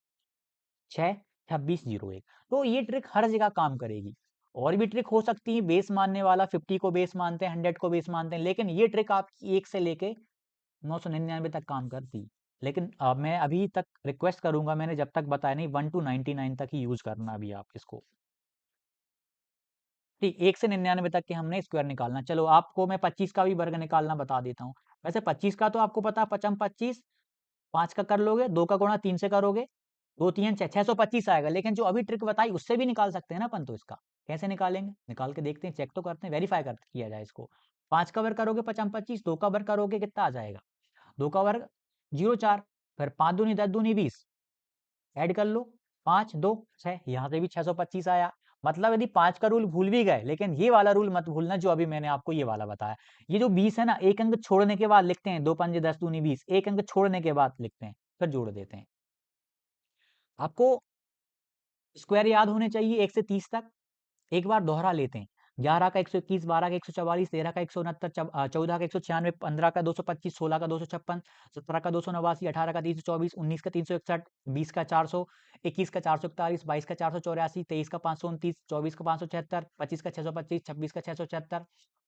6 26 01। तो ये ट्रिक हर जगह काम करेगी। और भी ट्रिक हो सकती है, बेस मानने वाला 50 को बेस मानते हैं, 100 को बेस मानते हैं, लेकिन ये ट्रिक आपकी 1 से लेके 999 तक काम करती। लेकिन मैं अभी तक रिक्वेस्ट करूंगा, मैंने जब तक बताया नहीं, 1 to 99 तक ही यूज करना अभी आप इसको। ठीक, 1 से 99 तक के हमने स्क्वायर निकालना। चलो आपको मैं 25 का भी वर्ग निकालना बता देता हूँ। वैसे 25 का तो आपको पता है, 55 25, 5 का कर लोगे, 2 का गुणा 3 से करोगे, 2 3 6 625 आएगा। लेकिन जो अभी ट्रिक बताई उससे भी निकाल सकते हैं ना अपन, तो इसका कैसे निकालेंगे? निकाल के देखते हैं, चेक तो करते हैं, वेरीफाई कर किया जाए इसको। 5 का वर्ग करोगे 55 25, 2 का वर्ग करोगे कितना आ जाएगा? 2 का वर्ग 0 4, फिर 5 दूनी 10 दूनी 20, ऐड कर लो, 5 2 6, यहाँ से भी 625 आया। मतलब यदि 5 का रूल भूल भी गए, लेकिन ये वाला रूल मत भूलना जो अभी मैंने आपको ये वाला बताया। ये जो 20 है ना, एक अंक छोड़ने के बाद लिखते हैं, 2 5 10 दूनी 20, एक अंक छोड़ने के बाद लिखते हैं, फिर जोड़ देते हैं। आपको स्क्वायर याद होने चाहिए 1 से 30 तक। एक बार दोहरा लेते हैं, 11 का 121, 12 का 144, 13 का 169, 14 का 196, 15 का 225, 16 का 256, 17 का 289, 18 का 324, 19 का 361, 20 का 400, 21 का 441, 22 का 484, 23 का 529, 24 का 576, 25 का 625, 26 का 676,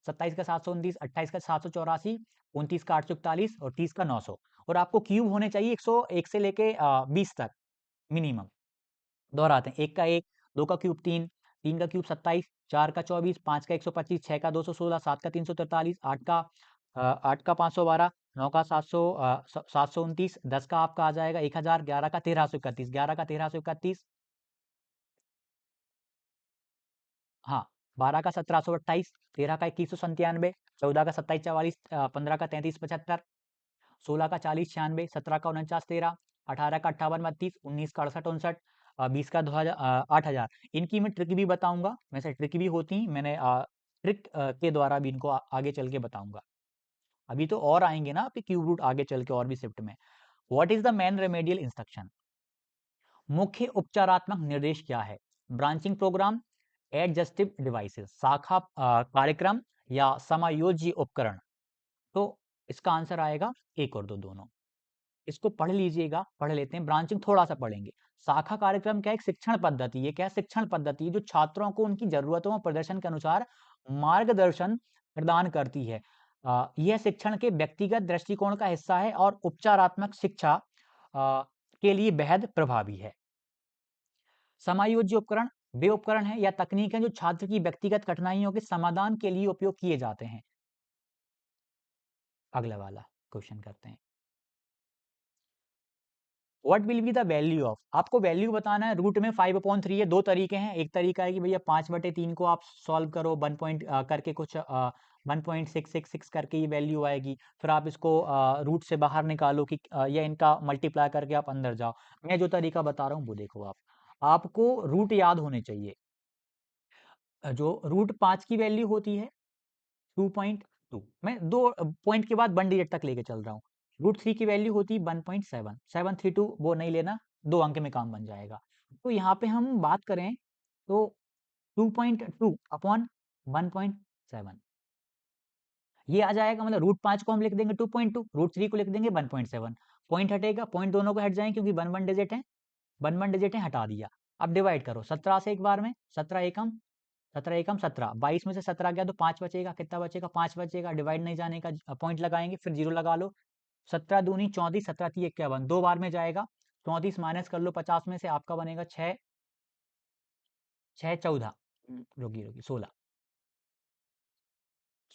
27 का 729, 28 का 784, 29 का 841 और 30 का 900। और आपको क्यूब होने चाहिए 101 से लेके 20 तक मिनिमम। दोहराते हैं, 1 का 1, 2 का क्यूब 3, 3 का क्यूब 27, 4 का 24, 5 का 125, 6 का 216, 7 का 343, 8 का 512, 9 का 729, 10 का आपका आ जाएगा 1000, 11 का 1331, 11 का 1331, हाँ, 12 का 1728, 13 का 2197, 14 का 2744, 15 का 3375, 16 का 4096, 17 का 4913, 18 का 5832, 19 का 6859, 20 का 8000। इनकी मैं ट्रिक भी बताऊंगा, वैसे ट्रिक भी होती हैं, मैंने ट्रिक के द्वारा भी इनको आगे चल के बताऊंगा। अभी तो और आएंगे ना आपके क्यूब रूट आगे चल के और भी शिफ्ट में। What is the main remedial instruction? मुख्य उपचारात्मक निर्देश क्या है? ब्रांचिंग प्रोग्राम, एडजस्टिव डिवाइसेस, शाखा कार्यक्रम या समायोज्य उपकरण। तो इसका आंसर आएगा एक और दो दोनों। इसको पढ़ लीजिएगा, पढ़ लेते हैं, ब्रांचिंग थोड़ा सा पढ़ेंगे। शाखा कार्यक्रम क्या है? एक शिक्षण पद्धति है। क्या है? शिक्षण पद्धति है जो छात्रों को उनकी जरूरतों और प्रदर्शन के अनुसार मार्गदर्शन प्रदान करती है। यह शिक्षण के व्यक्तिगत दृष्टिकोण का हिस्सा है और उपचारात्मक शिक्षा के लिए बेहद प्रभावी है। समायोज्य उपकरण वे उपकरण हैं या तकनीक हैं जो छात्र की व्यक्तिगत कठिनाइयों के समाधान के लिए उपयोग किए जाते हैं। अगला वाला क्वेश्चन करते हैं। What will be the value of? आपको वैल्यू बताना है। रूट में 5/3 है। दो तरीके हैं। एक तरीका है कि भैया 5/3 को आप सॉल्व करो 1 पॉइंट करके कुछ 1.666 करके ये वैल्यू आएगी। फिर आप इसको रूट से बाहर निकालो कि या इनका मल्टीप्लाई करके आप अंदर जाओ। मैं जो तरीका बता रहा हूँ वो देखो आप। आपको रूट याद होने चाहिए। जो रूट 5 की वैल्यू होती है 2.2, मैं दो पॉइंट के बाद 1 डिजिट तक लेके चल रहा हूँ। रूट 3 की वैल्यू होती है 1.7, 732 वो नहीं लेना, 2 अंक में काम बन जाएगा। तो यहाँ पे हम बात करें तो 2.2 अपॉन 1.7 ये आ जाएगा। मतलब रूट 5 को हम लिख देंगे 2.2, रूट 3 को लिख देंगे 1.7। पॉइंट हटेगा, पॉइंट दोनों को हट जाएंगे क्योंकि 1 डिजिट है, 1 डिजिट है, हटा दिया। अब डिवाइड करो 17 से एक बार में, 17 एकम 17 एकम 17, 22 में से 17 गया तो 5 बचेगा। कितना बचेगा? 5 बचेगा। डिवाइड नहीं जाने का पॉइंट लगाएंगे, फिर जीरो लगा लो। 17 दूनी 34, 17 तीन 51, 2 बार में जाएगा। 34 माइनस कर लो 50 में से, आपका बनेगा 6 6 14, रुकी रुकी 16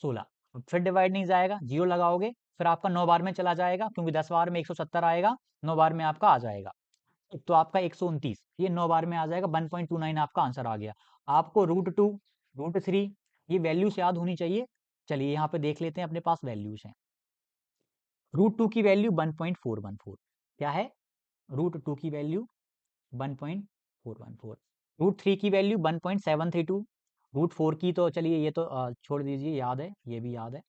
16। फिर डिवाइड नहीं जाएगा, जीरो लगाओगे, फिर आपका 9 बार में चला जाएगा क्योंकि 10 बार में 170 आएगा, 9 बार में आपका आ जाएगा। तो आपका 129 ये 9 बार में आ जाएगा, 1.29 आपका आंसर आ गया। आपको रूट 2, रूट 3 ये वैल्यूज याद होनी चाहिए। चलिए यहाँ पे देख लेते हैं, अपने पास वैल्यूज हैं। रूट 2 की वैल्यू 1.414 क्या है? रूट 2 की वैल्यू 1.414। रूट 3 की वैल्यू 1.732। रूट 4 की तो चलिए ये तो छोड़ दीजिए, याद है, ये भी याद है।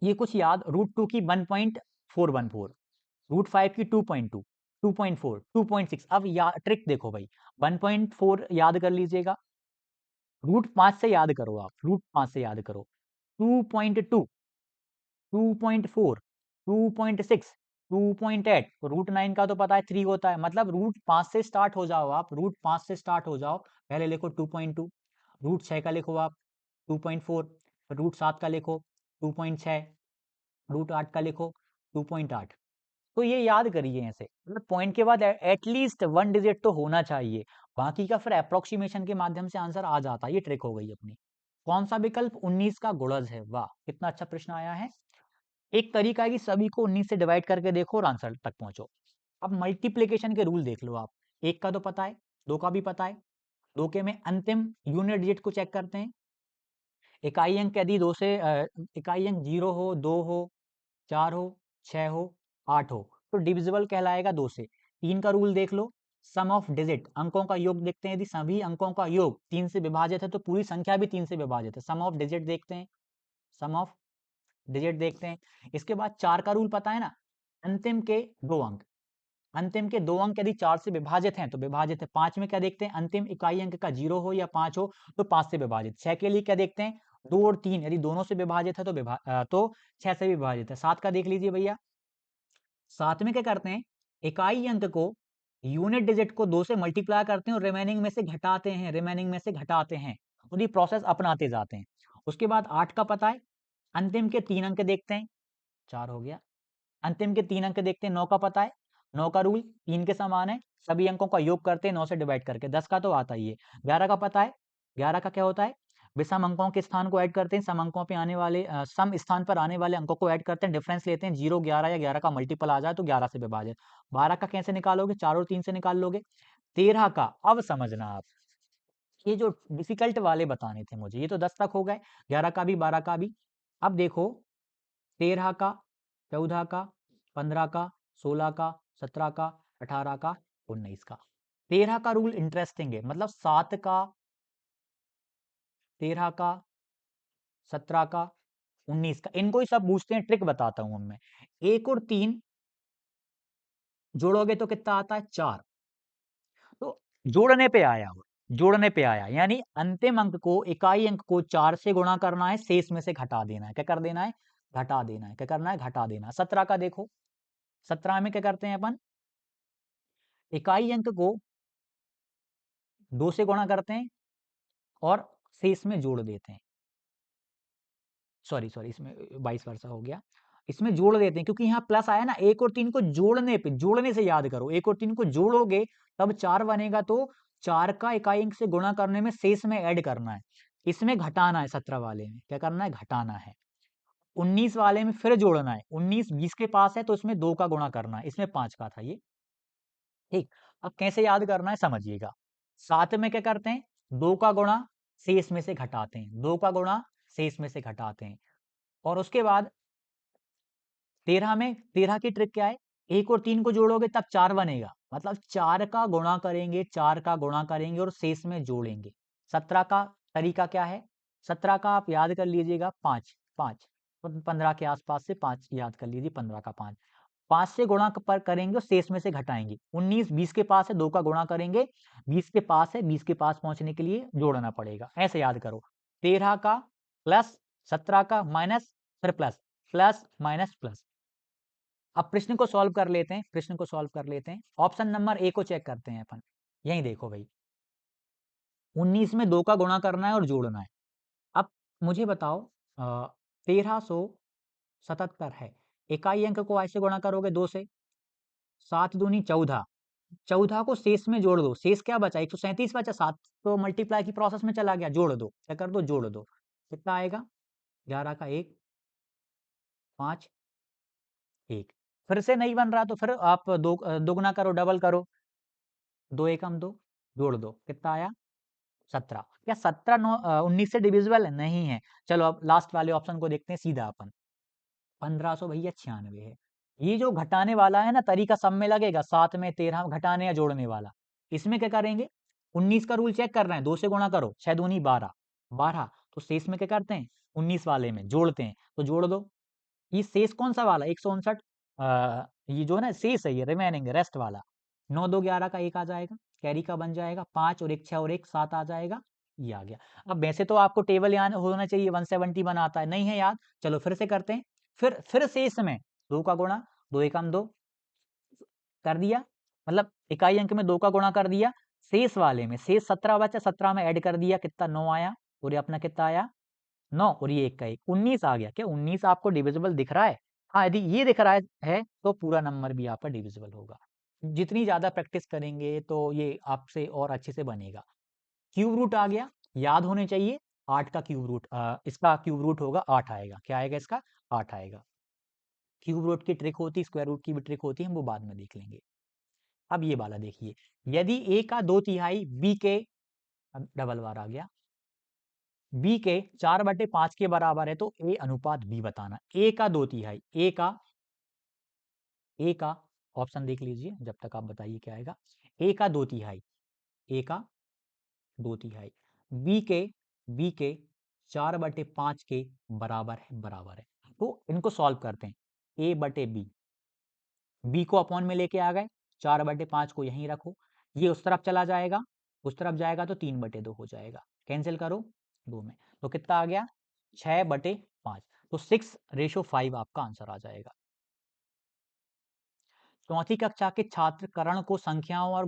ये कुछ याद, रूट 2 की 1.414, रूट 5 की 2.2, 2.4, 2.6। अब ट्रिक देखो भाई, 1.4 याद कर लीजिएगा, रूट 5 से याद करो, आप रूट 5 से याद करो, 2.2, 2.4, 2.6, 2.8, रूट 9 का तो पता है 3 होता है। मतलब रूट 5 से स्टार्ट हो जाओ, आप रूट 5 से स्टार्ट हो जाओ। पहले लिखो 2.2, रूट 6 का लिखो आप 2.4, रूट 7 का लिखो 2.6, रूट 8 का लिखो 2.8। तो ये याद करिए ऐसे, मतलब पॉइंट के बाद एटलीस्ट 1 डिजिट तो होना चाहिए। बाकी का फिर अप्रोक्सीमेशन के माध्यम से आंसर आ जाता है। ये ट्रिक हो गई अपनी। कौन सा विकल्प 19 का गुणज है? वाह, कितना अच्छा प्रश्न आया है। एक तरीका है कि सभी को 19 से डिवाइड करके देखो और आंसर तक पहुंचो। अब मल्टीप्लिकेशन के रूल देख लो आप। एक का तो पता है, दो का भी पता है। दो के में अंतिम यूनिट डिजिट को चेक करते हैं। इकाई अंक यदि दो से इकाई अंक 0 हो, 2 हो, 4 हो, 6 हो, 8 हो तो डिविजिबल कहलाएगा 2 से। 3 का रूल देख लो, सम ऑफ डिजिट अंकों का योग देखते हैं। यदि सभी अंकों का योग 3 से विभाजित है तो पूरी संख्या भी 3 से विभाजित है। सम ऑफ डिजिट देखते हैं, सम ऑफ डिजिट देखते हैं। इसके बाद 4 का रूल पता है ना, अंतिम के 2 अंक। अंतिम के 2 अंक यदि 4 से विभाजित हैं तो विभाजित है। 5 में क्या देखते हैं, अंतिम इकाई अंक का 0 हो या 5 हो तो 5 से विभाजित। 6 के लिए क्या देखते हैं, 2 और 3 यदि दोनों से विभाजित है तो 6 से विभाजित है। 7 का देख लीजिए भैया, 7 में क्या करते हैं, इकाई अंक को यूनिट डिजिट को 2 से मल्टीप्लाई करते हैं और रिमेनिंग में से घटाते हैं, रिमेनिंग में से घटाते हैं और ये प्रोसेस अपनाते जाते हैं। उसके बाद 8 का पता है, अंतिम के 3 अंक देखते हैं, 4 हो गया। अंतिम के 3 अंक देखते हैं, 9 का पता है, 9 का रूल 3 के समान है, सभी अंकों का योग करते हैं 9 से डिवाइड करके, 10 का तो आता ही है। 11 का पता है, 11 का क्या होता है, विषम अंकों के स्थान को ऐड करते हैं, सम अंकों पे आने वाले सम स्थान पर आने वाले अंकों को ऐड करते हैं, डिफरेंस लेते हैं, 0 11 या 11 का मल्टीपल आ जाए तो 11 से विभाजित। 12 का कैसे निकालोगे, 4 और 3 से निकाल लोगे। 13 का अब समझना आप, ये जो डिफिकल्ट वाले बताने थे मुझे, ये तो 10 तक हो गए, 11 का भी 12 का भी। अब देखो 13 का, 14 का, 15 का, 16 का, 17 का, 18 का, 19 का। 13 का रूल इंटरेस्टिंग है, मतलब 7 का, 13 का, 17 का, 19 का, इनको ही सब पूछते हैं, ट्रिक बताता हूं मैं। 1 और 3 जोड़ोगे तो कितना आता है, 4। तो जोड़ने पे आया हो, जोड़ने पे आया, यानी अंतिम अंक को, इकाई अंक को 4 से गुणा करना है, शेष में से घटा देना है। क्या कर देना है, घटा देना है। क्या करना है, घटा देना। 17 का देखो, 17 में क्या करते हैं अपन, इकाई अंक को 2 से गुणा करते हैं और शेष में जोड़ देते हैं। सॉरी सॉरी, इसमें 22 वर्षा हो गया, इसमें जोड़ देते हैं क्योंकि यहाँ प्लस आया ना। 1 और 3 को जोड़ने पे, जोड़ने से याद करो, 1 और 3 को जोड़ोगे तब 4 बनेगा, तो 4 का इकाई अंक से गुणा करने में शेष में ऐड करना है, इसमें घटाना है। 17 वाले में क्या करना है, घटाना है। 19 वाले में फिर जोड़ना है, 19 20 के पास है तो इसमें 2 का गुणा करना है, इसमें 5 का था ये। ठीक, अब कैसे याद करना है समझिएगा। 7 में क्या करते हैं, 2 का गुणा शेष में से घटाते हैं, 2 का गुणा शेष में से घटाते हैं। और उसके बाद 13 में, 13 की ट्रिक क्या है, 1 और 3 को जोड़ोगे तब 4 बनेगा, मतलब 4 का गुणा करेंगे, 4 का गुणा करेंगे और शेष में जोड़ेंगे। 17 का तरीका क्या है, 17 का आप याद कर लीजिएगा 5, 5 15 के आसपास से 5 याद कर लीजिए, 15 का 5, 5 से गुणा पर करेंगे और शेष में से घटाएंगे। 19 20 के पास है, 2 का गुणा करेंगे, 20 के पास है, 20 के पास पहुंचने के लिए जोड़ना पड़ेगा, ऐसे याद करो। 13 का प्लस, 17 का माइनस, फिर प्लस, प्लस माइनस प्लस। अब प्रश्न को सॉल्व कर लेते हैं, प्रश्न को सॉल्व कर लेते हैं। ऑप्शन नंबर ए को चेक करते हैं अपन, यही देखो भाई, 19 में 2 का गुणा करना है और जोड़ना है। अब मुझे बताओ, 1377 है, इकाई अंक को ऐसे गुणा करोगे 2 से, 7 दूनी 14, 14 को शेष में जोड़ दो, शेष क्या बचा, 137 बचा, 7 तो मल्टीप्लाई की प्रोसेस में चला गया, जोड़ दो, क्या कर दो, जोड़ दो, कितना आएगा, 11 का 1, 5, 1। फिर से नहीं बन रहा तो फिर आप दोगुना करो, डबल करो, 2 एकम 2, जोड़ दो, कितना आया, 17। क्या 17 19 से डिविजिबल है, नहीं है। चलो अब लास्ट वाले ऑप्शन को देखते हैं सीधा अपन, 1500 भैया 96 है। ये जो घटाने वाला है ना तरीका, सब में लगेगा, 7 में 13 घटाने या जोड़ने वाला। इसमें क्या करेंगे, 19 का रूल चेक कर रहे हैं, 2 से गुणा करो, 6 दूनी 12, 12 तो शेष में क्या करते हैं, 19 वाले में जोड़ते हैं, तो जोड़ दो। ये शेष कौन सा वाला, 159, ये जो है ना शेष है, ये रिमेनिंग रेस्ट वाला, 9 2 11 का 1 आ जाएगा, कैरी का बन जाएगा, 5 और 1 6 और 1 7 आ जाएगा, ये आ गया। अब वैसे तो आपको टेबल याद होना चाहिए, 170 बनाता है, नहीं है याद, चलो फिर से करते हैं। फिर शेष में 2 का गुणा, 2 एकम 2 कर दिया, मतलब इकाई अंक में 2 का गुणा कर दिया, शेष वाले में, शेष 17 बचा, 17 में ऐड कर दिया, कितना 9 आया, और ये अपना कितना आया 9, और ये 1 का 1, 19 आ गया। क्या 19 आपको डिविजिबल दिख रहा है, हाँ यदि ये दिख रहा है तो पूरा नंबर भी आपका डिविजिबल होगा। जितनी ज्यादा प्रैक्टिस करेंगे तो ये आपसे और अच्छे से बनेगा। क्यूब रूट आ गया, याद होने चाहिए, 8 का क्यूब रूट, इसका क्यूब रूट होगा 8 आएगा, क्या आएगा इसका, 8 आएगा। क्यूब रूट की ट्रिक होती है, स्क्वायर रूट की भी ट्रिक होती है, हम वो बाद में देख लेंगे। अब ये वाला देखिए, यदि a का 2/3 b के, अब डबल बार आ गया, b के 4/5 के बराबर है तो a अनुपात b बताना। a का 2/3, a का ऑप्शन देख लीजिए, जब तक आप बताइए क्या आएगा। a का 2/3, a का 2/3, b के 4/5 के बराबर है, बराबर है। तो इनको सॉल्व करते हैं, a/b, b को अपॉन में लेके आ गए, 4/5 को यहीं रखो, ये उस तरफ चला जाएगा, उस तरफ जाएगा तो 3/2 हो जाएगा, कैंसिल करो 2 में, तो कितना आ गया 6/5, तो 6:5 आपका आंसर आ जाएगा। चौथी कक्षा के छात्र करण को संख्याओं और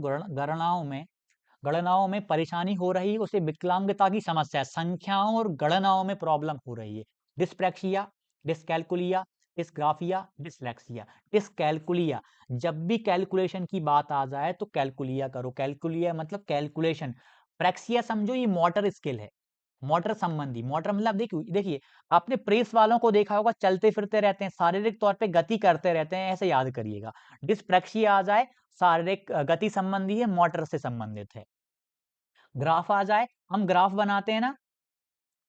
गणनाओं में परेशानी हो रही है, उसे विकलांगता की समस्या है, संख्याओं और गणनाओं में प्रॉब्लम हो रही है, dyspraxia, dyscalculia, dysgraphia, dyslexia. Dyscalculia, जब भी कैलकुलेशन की बात आ जाए तो कैलकुलिया करो, कैलकुलिया मतलब कैलकुलेशन। प्रैक्सिया समझो ये मोटर स्किल है, मोटर संबंधी, मोटर मतलब देखिए देखिए आपने प्रेस वालों को देखा होगा, चलते फिरते रहते हैं, शारीरिक तौर पे गति करते रहते हैं, ऐसे याद करिएगा। डिस्प्रैक्सिया आ जाए, शारीरिक गति संबंधी है, मोटर से संबंधित है। ग्राफ आ जाए, हम ग्राफ बनाते हैं ना,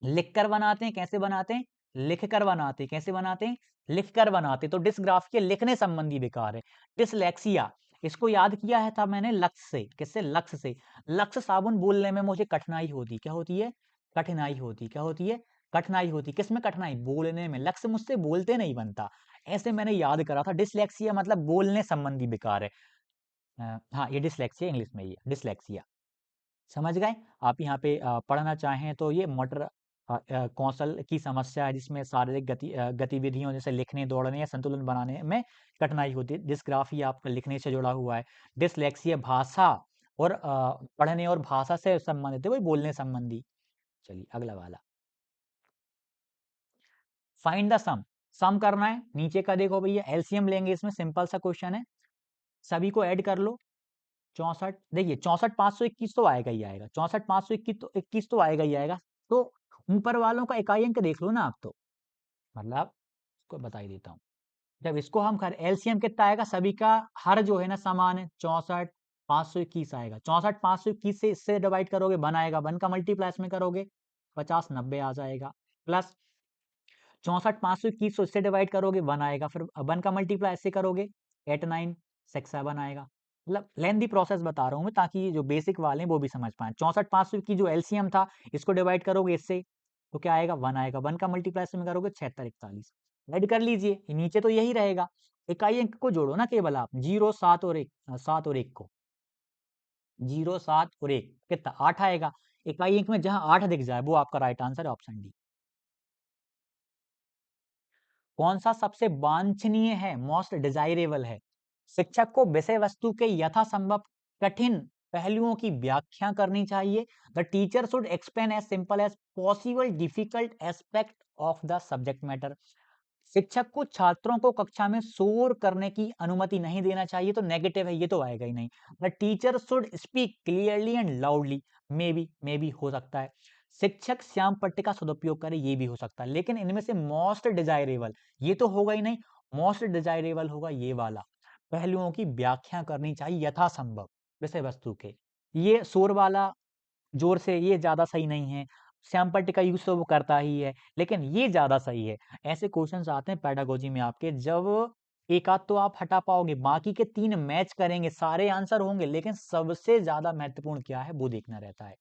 लिख कर बनाते हैं, कैसे बनाते हैं, लिख कर बनाते हैं, कैसे बनाते हैं, लिख कर बनाते हैं, तो डिसग्राफ के लिखने संबंधी विकार है। डिसलेक्सिया, इसको याद किया है था मैंने लक्ष्य से, किससे, लक्ष्य से। लक्ष्य साबुन बोलने में मुझे कठिनाई होती, क्या होती है, कठिनाई होती, क्या होती है, कठिनाई होती, किसमें कठिनाई, बोलने में, लक्ष्य मुझसे बोलते नहीं बनता, ऐसे मैंने याद करा था। डिसलेक्सिया मतलब बोलने संबंधी विकार है। हाँ, ये डिसलेक्सिया इंग्लिश में ही है, डिसलेक्सिया, समझ गए। आप यहाँ पे पढ़ना चाहें तो ये मोटर कौशल की समस्या है, जिसमें शारीरिक गतिविधियों जैसे लिखने, दौड़ने या संतुलन बनाने में कठिनाई होती है। डिस्ग्राफिया आपका लिखने से जुड़ा हुआ है। डिसलेक्सिया भाषा और पढ़ने और भाषा से संबंधित है, वही बोलने संबंधी। चलिए अगला वाला, फाइंड द सम, सम करना है, नीचे का देखो भैया, एलसीएम लेंगे, इसमें सिंपल सा क्वेश्चन है, सभी को ऐड कर लो। 64, देखिए 64,521 तो आएगा ही आएगा, 64,521 तो 21 तो आएगा ही आएगा। तो ऊपर वालों का इकाई अंक देख लो ना आप, तो मतलब इसको बता ही देता हूँ। जब इसको हम कर एलसीएम कितना आएगा, सभी का हर जो है ना समान है, 64,521 आएगा। 64,521 से इससे डिवाइड करोगे 1 आएगा, 1 का मल्टीप्लाई में करोगे 50, 90 आ जाएगा, प्लस 64,521 को इससे डिवाइड करोगे 1 आएगा, फिर 1 का मल्टीप्लाई ऐसे करोगे 8967 आएगा। मतलब लेंथी प्रोसेस बता रहा हूँ मैं, ताकि जो बेसिक वाले हैं वो भी समझ पाए। 64,500 की जो एलसीएम था, इसको डिवाइड करोगे इससे तो क्या आएगा, 1 आएगा, 1 का मल्टीप्लाई में करोगे 7641, ऐड कर लीजिए, नीचे तो यही रहेगा। इकाई अंक को जोड़ो ना केवल आप, 0 7 और 1, 7 और 1 को, 0 7 और 1 कितना, 8 आएगा। इकाई अंक में जहां 8 दिख जाए वो आपका राइट आंसर है, ऑप्शन डी। कौन सा सबसे वांछनीय है, मोस्ट डिजायरेबल है, शिक्षक को विषय वस्तु के यथासंभव कठिन पहलुओं की व्याख्या करनी चाहिए। The teacher should explain as simple as possible difficult aspect of the subject matter. शिक्षक को छात्रों को कक्षा में शोर करने की अनुमति नहीं देना चाहिए, तो नेगेटिव है, ये तो आएगा ही नहीं। The teacher should speak clearly and loudly, may be हो सकता है। शिक्षक श्याम पट्टी का सदुपयोग करे, ये भी हो सकता है, लेकिन इनमें से मोस्ट डिजायरेबल ये तो होगा ही नहीं। मोस्ट डिजायरेबल होगा ये वाला, पहलुओं की व्याख्या करनी चाहिए यथासंभव विषय वस्तु के। ये शोर वाला जोर से, ये ज्यादा सही नहीं है। श्याम पट्टी का यूज तो वो करता ही है, लेकिन ये ज्यादा सही है। ऐसे क्वेश्चंस आते हैं पेडागोजी में आपके, जब एक आध तो आप हटा पाओगे, बाकी के 3 मैच करेंगे, सारे आंसर होंगे, लेकिन सबसे ज्यादा महत्वपूर्ण क्या है वो देखना रहता है।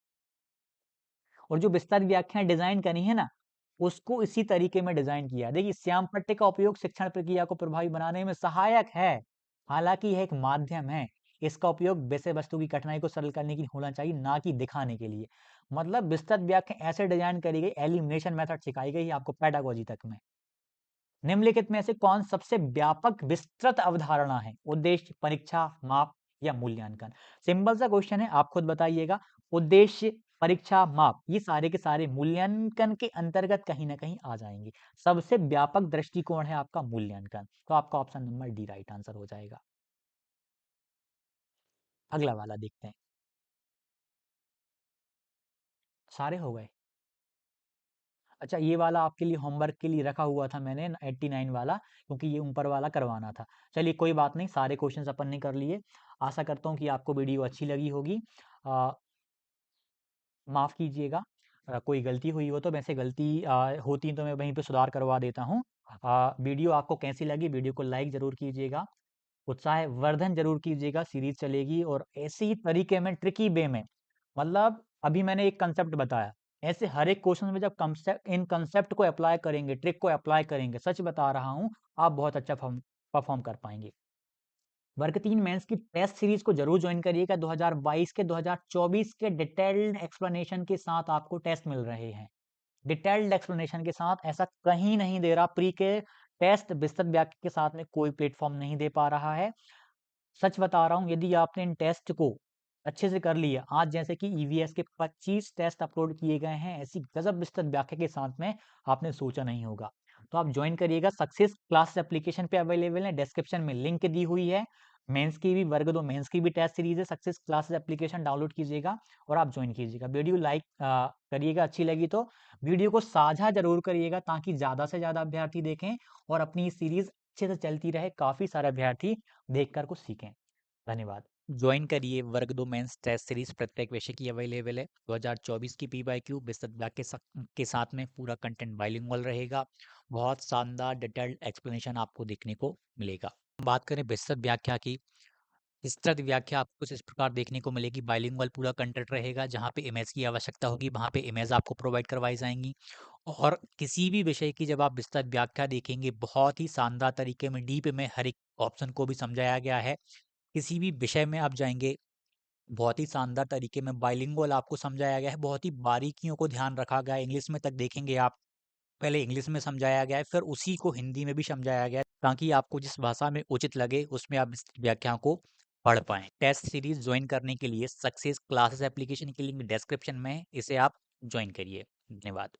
और जो विस्तार व्याख्याएं डिजाइन करी है ना, उसको इसी तरीके में डिजाइन किया है। देखिए श्याम पट्टी का उपयोग शिक्षण प्रक्रिया को प्रभावी बनाने में सहायक है, हालांकि यह एक माध्यम है। इसका उपयोग विषय वस्तु की कठिनाई को सरल करने के लिए होना चाहिए, ना कि दिखाने के लिए। मतलब विस्तृत व्याख्या ऐसे डिजाइन करी गई, एलिमिनेशन मेथड सिखाई गई आपको पेडागोजी तक में। निम्नलिखित में से कौन सबसे व्यापक विस्तृत अवधारणा है, उद्देश्य, परीक्षा, माप या मूल्यांकन। सिंपल सा क्वेश्चन है, आप खुद बताइएगा। उद्देश्य, परीक्षा, माप, ये सारे के सारे मूल्यांकन के अंतर्गत कहीं ना कहीं आ जाएंगे। सबसे व्यापक दृष्टिकोण है आपका मूल्यांकन, तो आपका option number D right answer हो जाएगा। अगला वाला देखते हैं, सारे हो गए। अच्छा, ये वाला आपके लिए होमवर्क के लिए रखा हुआ था मैंने 89 वाला, क्योंकि ये ऊपर वाला करवाना था। चलिए कोई बात नहीं, सारे क्वेश्चंस अपन ने कर लिए। आशा करता हूँ कि आपको वीडियो अच्छी लगी होगी। माफ़ कीजिएगा, कोई गलती हुई हो तो, वैसे गलती होती तो मैं वहीं पे सुधार करवा देता हूँ। वीडियो आपको कैसी लगी, वीडियो को लाइक ज़रूर कीजिएगा, उत्साहवर्धन ज़रूर कीजिएगा, सीरीज़ चलेगी और ऐसे ही तरीके में, ट्रिकी वे में। मतलब अभी मैंने एक कंसेप्ट बताया, ऐसे हर एक क्वेश्चन में जब कंसेप्ट, इन कंसेप्ट को अप्लाई करेंगे, ट्रिक को अप्लाई करेंगे, सच बता रहा हूँ, आप बहुत अच्छा परफॉर्म कर पाएंगे। वर्ग 3 मेंस की टेस्ट सीरीज को जरूर ज्वाइन करिएगा। 2022 के 2024 के डिटेल्ड एक्सप्लेनेशन के साथ आपको टेस्ट मिल रहे हैं। डिटेल्ड एक्सप्लेनेशन के साथ, ऐसा कहीं नहीं दे रहा। प्री के टेस्ट विस्तृत व्याख्या के साथ में कोई प्लेटफॉर्म नहीं दे पा रहा है। सच बता रहा हूँ, यदि आपने इन टेस्ट को अच्छे से कर लिया, आज जैसे कि ईवीएस के 25 टेस्ट अपलोड किए गए हैं, ऐसी गजब विस्तृत व्याख्या के साथ में आपने सोचा नहीं होगा। तो आप ज्वाइन करिएगा। सक्सेस क्लास एप्लीकेशन पे अवेलेबल है, डिस्क्रिप्शन में लिंक दी हुई है। मेंस की भी, वर्ग 2 मेंस की भी टेस्ट सीरीज है। सक्सेस क्लासेस एप्लीकेशन डाउनलोड कीजिएगा और आप ज्वाइन कीजिएगा। वीडियो लाइक करिएगा, अच्छी लगी तो वीडियो को साझा जरूर करिएगा, ताकि ज्यादा से ज्यादा अभ्यर्थी देखें और अपनी सीरीज अच्छे से चलती रहे, काफी सारे अभ्यर्थी देखकर कुछ सीखें। धन्यवाद। ज्वाइन करिए वर्ग 2 मेंस टेस्ट सीरीज, प्रत्येक विषय की अवेलेबल है। 2024 की पी/क्यू विस्तृत व्याख्या के साथ में पूरा कंटेंट बाइलिंगुअल रहेगा। बहुत शानदार डिटेल्ड एक्सप्लेनेशन आपको देखने को मिलेगा। बात करें विस्तृत व्याख्या की, विस्तृत व्याख्या आपको कुछ इस प्रकार देखने को मिलेगी। बाइलिंगुअल पूरा कंटेंट रहेगा, जहाँ पे इमेज की आवश्यकता होगी वहाँ पे इमेज आपको प्रोवाइड करवाई जाएंगी। और किसी भी विषय की जब आप विस्तृत व्याख्या देखेंगे, बहुत ही शानदार तरीके में डीप में हर एक ऑप्शन को भी समझाया गया है। किसी भी विषय में आप जाएँगे, बहुत ही शानदार तरीके में बाइलिंगुअल आपको समझाया गया है, बहुत ही बारीकियों को ध्यान रखा गया है। इंग्लिश में तक देखेंगे आप, पहले इंग्लिश में समझाया गया है, फिर उसी को हिंदी में भी समझाया गया है, ताकि आपको जिस भाषा में उचित लगे, उसमें आप इस व्याख्या को पढ़ पाएँ। टेस्ट सीरीज़ जॉइन करने के लिए सक्सेस क्लासेस एप्लीकेशन की लिंक डिस्क्रिप्शन में है, इसे आप जॉइन करिए। धन्यवाद।